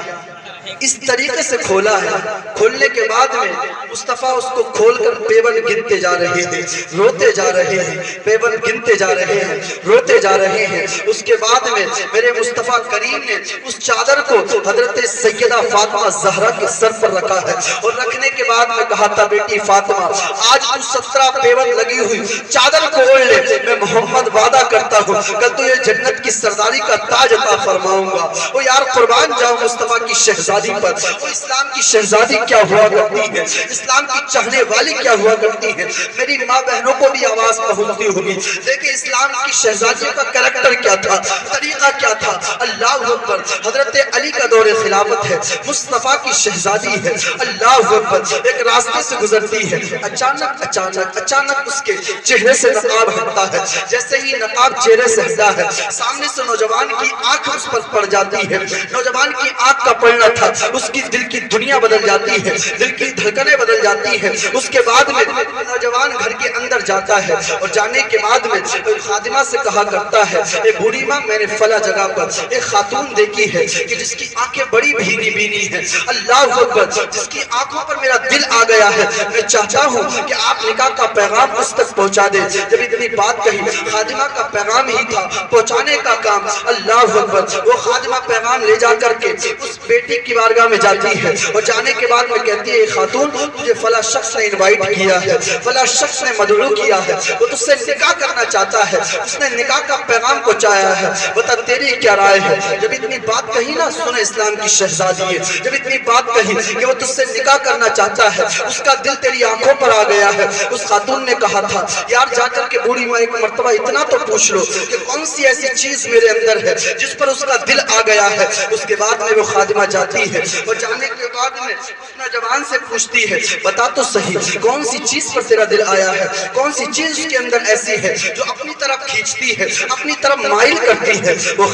اس طریقے سے کھولا ہے، کھولنے کے بعد میں مصطفیٰ اس کو کھول کر پیون گنتے جا رہے ہیں، روتے جا رہے ہیں، پیون گنتے جا رہے ہیں، روتے جا رہے ہیں۔ اس کے بعد میں میرے مصطفیٰ کریم نے اس چادر کو حضرت سیدہ فاطمہ زہرا کے سر پر رکھا ہے، اور رکھنے کے بعد میں کہا تھا بیٹی فاطمہ آج تو 17 پیون لگی ہوئی چادر کو اوڑھ لے، میں محمد وعدہ کرتا ہوں کل تو یہ جنت کی سرداری کا تاج عطا فرماؤں گا۔ وہ یار قربان جاؤ مصطفیٰ کی شہزادی پر، وہ اسلام کی شہزادی کیا ہوا کرتی ہے، اسلام کی چاہنے والی کیا ہوا کرتی ہے۔ میری ماں بہنوں کو بھی آواز پہنچتی ہوگی، دیکھیں اسلام کی شہزادی کا کریکٹر کیا تھا، طریقہ کیا تھا۔ اللہ اکبر، حضرت علی کا دور خلافت ہے، مصطفیٰ کی شہزادی ہے، اللہ اکبر، ایک راستے سے گزرتی ہے، اچانک اس کے چہرے سے نقاب ہٹتا ہے، جیسے ہی نقاب چہرے سے ہٹا ہے سامنے سے نوجوان کی آنکھ اس پر پڑ جاتی ہے، نوجوان کی آنکھ کا پڑنا تھا، اس کی دل کی دنیا بدل جاتی ہے، دل کی دھڑکنیں بدل جاتی ہیں۔ اس کے بعد میں نوجوان گھر کے اندر جاتا ہے، اور جانے کے بعد میں خادمہ سے کہا کرتا ہے اے بوڑھی ماں میں نے فلاں جگہ پر ایک خاتون دیکھی ہے کہ جس کی آنکھیں بڑی بھینی بینی ہیں، اللہ اکبر، جس کی آنکھوں پر میرا دل آ گیا ہے، میں چاہتا ہوں کہ آپ نکاح کا پیغام اس تک پہنچا دیں۔ جب اتنی بات کہی خادمہ کا پیغام ہی تھا پہنچانے کا کام، اللہ اکبر، وہ خادمہ پیغام لے جا کر کے اس بیٹی کی بارگاہ میں جاتی ہے، اور جانے کے بعد میں کہتی ہے خاتون تجھے فلاں شخص نے انوائٹ کیا ہے، فلاں شخص نے مدعو کیا ہے، وہ تجھ سے نکاح کرنا چاہتا ہے، اس نے نکاح کا پیغام پہنچایا ہے، بتا تیری کیا رائے ہے؟ جب اتنی بات کہی نا، سن اسلام کی شہزادی ہے، جب اتنی بات کہی کہ وہ تجھ سے نکاح کرنا چاہتا ہے، اس کا دل تیری آنکھوں پر آ گیا ہے، اس خاتون نے کہا تھا یار جا کر کے بوڑھی ماں ایک مرتبہ اتنا تو پوچھ لو کہ کون سی ایسی چیز میرے اندر ہے جس پر اس کا دل آ گیا ہے۔ اس کے بعد میں وہ خادمہ جاتی ہے، اور جانے کے بعد میں اس نوجوان سے پوچھتی ہے بتا تو صحیح کون سی چیز پر تیرا دل آیا ہے، کون سی چیز اس کے اندر ایسی ہے جو اپنی طرف کھینچتی ہے، اپنی طرف مائل کرتی ہے۔ وہ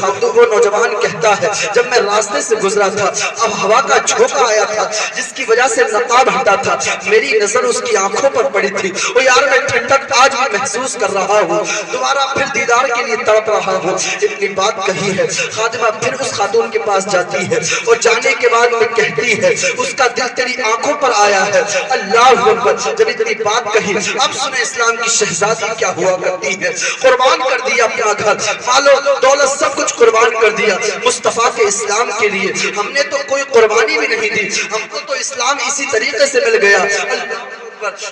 نوجوان کہتا ہے جب میں راستے سے گزرا تھا اب ہوا کا جھونکا آیا تھا جس کی وجہ سے نقاب ہٹا تھا، میری نظر اس کی آنکھوں پر پڑی تھی، وہ یار میں ٹھنڈک آج بھی محسوس کر رہا ہوں، دوبارہ پھر دیدار کے لیے تڑپ رہا ہوں۔ اتنی بات کہی ہے خادمہ پھر اس خاتون کے پاس جاتی ہے، اور جانے کے بعد میں کہتی ہے اس کا دل تیری آنکھوں پر آیا ہے، اللہ اکبر۔ جب اتنی بات کہی اب سنیں اسلام کی شہزادی کیا ہوا کرتی ہے، قربان کر دیا اپنا گھر، مالو دولت سب کچھ قربان کر دیا مصطفیٰ کے اسلام کے لیے۔ ہم نے تو کوئی قربانی بھی نہیں دی، ہم کو تو اسلام اسی طریقے سے مل گیا۔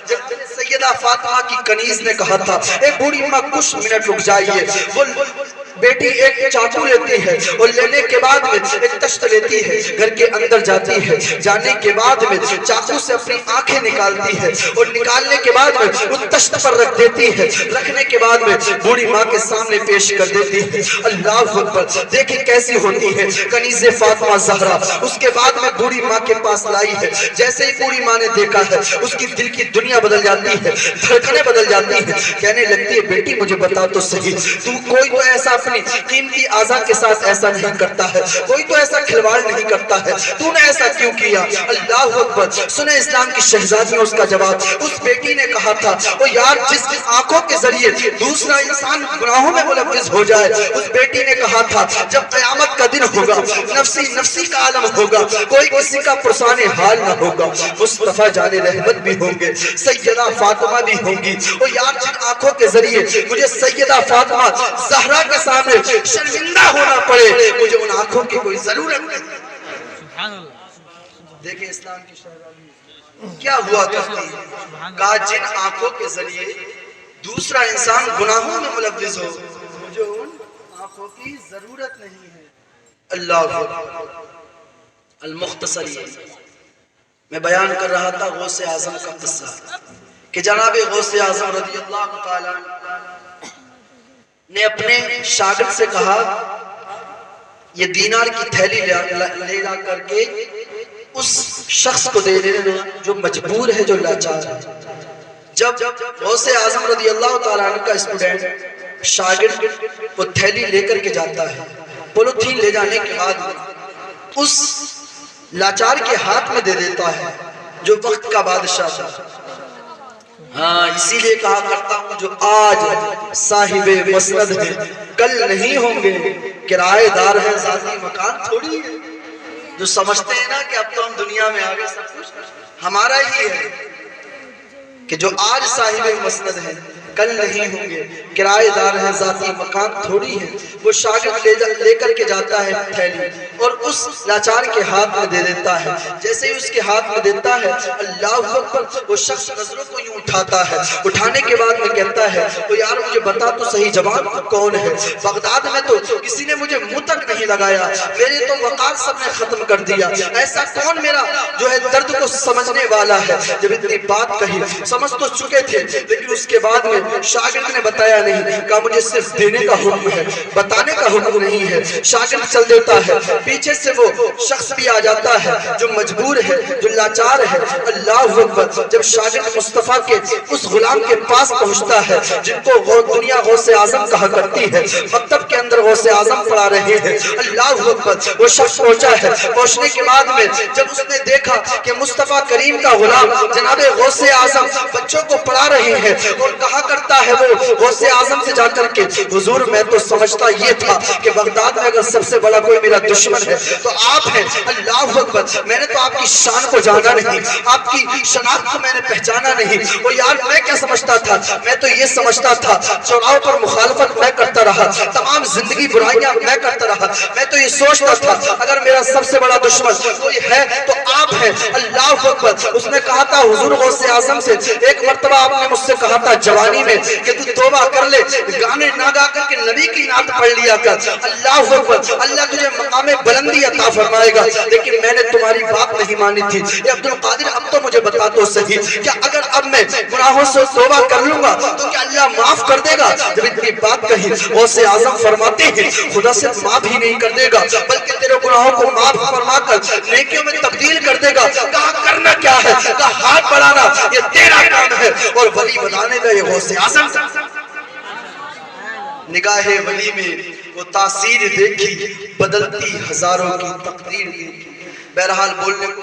جب سیدہ فاطمہ کی کنیز نے کہا تھا اے بوڑھی ماں کچھ منٹ رک جائیے، بیٹی ایک چاقو لیتی ہے اور لینے کے بعد میں ایک تشت لیتی ہے، گھر کے اندر جاتی ہے، جانے کے بعد میں چاقو سے اپنی آنکھیں نکالتی ہے اور نکالنے کے بعد میں وہ تشت پر رکھ دیتی ہے، رکھنے کے بعد میں بوڑھی ماں کے سامنے پیش کر دیتی ہے۔ اللہ اکبر، دیکھیں کیسی ہوتی ہے کنیز فاطمہ زہرا۔ اس کے بعد میں بوڑھی ماں کے پاس لائی ہے، جیسے ہی بوڑھی ماں نے دیکھا ہے اس کی دل کی دنیا بدل جاتی ہے، دھڑکنیں بدل جاتی ہیں، کہنے لگتی ہے بیٹی مجھے بتا تو صحیح، تو کوئی تو ایسا اپنی قیمتی اعضاء کے ساتھ ایسا نہیں کرتا ہے، کوئی تو ایسا کھلواڑ نہیں کرتا ہے، تو نے ایسا کیوں کیا؟ اللہ اکبر، سنیں اسلام کی شہزادیوں اس کا جواب۔ اس بیٹی نے کہا تھا وہ یار جس آنکھوں کے ذریعے دوسرا انسان گناہوں میں ملوث ہو جائے، اس بیٹی نے کہا تھا جب قیامت کا دن ہوگا، نفسی نفسی کا عالم ہوگا، کوئی کسی کا پرسان حال نہ ہوگا، مصطفیٰ جان رحمت بھی ہوں گے، سیدہ فاطمہ بھی ہوں گی، وہ یار جن آنکھوں کے ذریعے مجھے سیدہ فاطمہ زہرا کے سامنے شرمندہ ہونا پڑے، مجھے ان آنکھوں کی کوئی ضرورت نہیں۔ دیکھیں اسلام کی شہزادی کیا ہوا کرتی ہے، کہا جن آنکھوں کے ذریعے دوسرا انسان گناہوں میں ملوث ہو، مجھے ان آنکھوں کی ضرورت نہیں ہے۔ اللہ اکبر۔ المختصر یہ میں بیان کر رہا تھا غوث اعظم کا قصہ کہ جناب غوث اعظم رضی اللہ تعالیٰ نے اپنے شاگرد سے کہا یہ دینار کی تھیلی لے جا کر کے اس شخص کو دے دینا جو مجبور ہے، جو لاچار ہے۔ جب غوث اعظم رضی اللہ تعالیٰ عنہ کا اسٹوڈنٹ شاگرد وہ تھیلی لے کر کے جاتا ہے، پولیتھین لے جانے کے بعد اس لاچار کے ہاتھ میں دے دیتا ہے جو وقت کا بادشاہ تھا۔ ہاں اسی لیے کہا کرتا ہوں جو آج صاحب مسند ہیں کل نہیں ہوں گے، کرایہ دار ہیں ذاتی مکان تھوڑی ہے۔ جو سمجھتے ہیں نا کہ اب تو ہم دنیا میں آگے سب کچھ ہمارا ہی ہے، کہ جو آج صاحب مسند ہیں کل نہیں ہوں گے، کرایہ دار ہیں ذاتی مکان تھوڑی ہے۔ وہ شاگرد لے کر کے جاتا ہے تھیلی اور اس لاچار کے ہاتھ میں دے دیتا ہے، جیسے ہی اس کے ہاتھ میں دیتا ہے اللہ اکبر، وہ شخص نظروں کو یوں اٹھاتا ہے، اٹھانے کے بعد میں کہتا ہے وہ یار مجھے بتا تو صحیح جوان تو کون ہے؟ بغداد میں تو کسی نے مجھے منہ تک نہیں لگایا، میرے تو وقار سب نے ختم کر دیا، ایسا کون میرا جو ہے درد کو سمجھنے والا ہے؟ جب اتنی بات کہی سمجھ تو چکے تھے، لیکن اس کے بعد میں شاگرد نے بتایا نہیں، کہا مجھے صرف دینے کا حکم ہے، بتانے کا حکم نہیں ہے۔ شاگرد چل دیتا ہے، پیچھے سے وہ شخص بھی آ جاتا ہے جو مجبور ہے، جو لاچار ہے۔ اللہ اکبر، جب شاگرد مصطفیٰ کے اس غلام کے پاس پہنچتا ہے جن کو دنیا غوث اعظم کہا کرتی ہے، مکتب کے اندر غوث اعظم پڑھا رہے ہیں، اللہ اکبر، وہ شخص پہنچا ہے۔ پہنچنے کے بعد میں جب اس نے دیکھا کہ مصطفیٰ کریم کا غلام جناب غوث اعظم بچوں کو پڑھا رہے ہیں اور کہا کرتا ہے وہ غوث اعظم سے جا کر کے حضور میں تو سمجھتا یہ تھا کہ بغداد میں اگر سب سے بڑا کوئی میرا دشمن ہے تو آپ ہیں۔ اللہ اکبر، میں نے تو آپ کی شان کو جانا نہیں، آپ کی شناخت کو میں نے پہچانا نہیں۔ وہ یار میں کیا سمجھتا تھا؟ میں تو یہ سمجھتا تھا چوراہوں پر مخالفت میں کرتا رہا، تمام زندگی برائیاں میں کرتا رہا، میں تو یہ سوچتا تھا اگر میرا سب سے بڑا دشمن کوئی ہے تو آپ ہیں۔ اللہ اکبر، اس نے کہا تھا حضور غوث اعظم سے ایک مرتبہ آپ نے مجھ سے کہا تھا جوانی میں کہ تو توبہ کر لے، گانے نہ گا کر کے نبی کی نعت پڑھ لیا کر، اللہ اکبر، اللہ تجھے مقام بلندی عطا فرمائے گا۔ لیکن میں نے تمہاری بات نہیں مانی تھی۔ اے عبد القادر، اب تو مجھے بتا تو صحیح، کیا اگر اب میں گناہوں سے توبہ کر لوں گا تو کیا اللہ معاف کر دے گا؟ جب اتنی بات کہی غوث اعظم فرماتے ہیں خدا صرف معاف ہی نہیں کر دے گا بلکہ تیرے گناہوں کو معاف فرما کر نیکیوں میں تبدیل کر دے گا۔ کہا کرنا کیا ہے؟ کہا ہاتھ بڑھانا، یہ تیرا کام ہے، اور ولی بنانے کا یہ غوث اعظم۔ نگاہ ولی میں وہ تاثیر دیکھی، بدلتی ہزاروں کی تقدیر دیکھی۔ بہرحال بولنے کو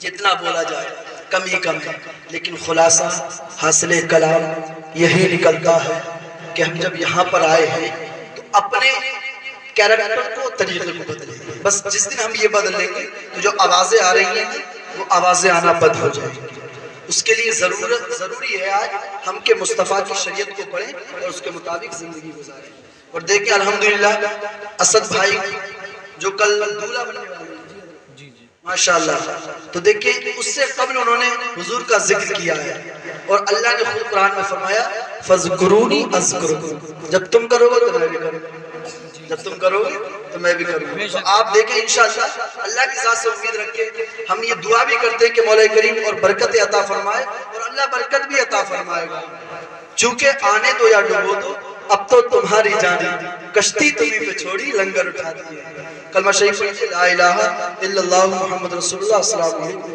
جتنا بولا جائے کم ہی کم ہے، لیکن خلاصہ حاصل کلام یہی نکلتا ہے کہ ہم جب یہاں پر آئے ہیں تو اپنے کیریکٹر کو، طریقے کو بدلیں گے۔ بس جس دن ہم یہ بدل لیں گے تو جو آوازیں آ رہی ہیں وہ آوازیں آنا بند ہو جائیں گی۔ اس کے لیے ضروری ہے آج ہم کے مصطفیٰ کی شریعت کو پڑھیں اور اس کے مطابق زندگی گزاریں۔ اور دیکھیں الحمدللہ اسد بھائی جو کل دولہا بننے والے ہیں، ماشاءاللہ. تو دیکھیں اس سے قبل انہوں نے حضور کا ذکر کیا ہے اور اللہ نے خود قرآن میں فرمایا فَذْكُرُونِي أَذْكُرُكُمْ. جب تم کرو گے تو میں بھی کروں گا، جب تم کرو گے تو میں بھی کروں گا. تو آپ دیکھیں انشاءاللہ اللہ کی ذات سے امید رکھیں. ہم یہ دعا بھی کرتے ہیں کہ مولا کریم اور برکت عطا فرمائے اور اللہ برکت بھی عطا فرمائے گا. چونکہ آنے دو یا ڈبو دو اب تو تمہاری جانی، کشتی تمہیں پہ چھوڑی لنگر اٹھا دیے. کلمہ شریف پڑھیے لا الہ الا اللہ محمد رسول اللہ. السلام علیکم.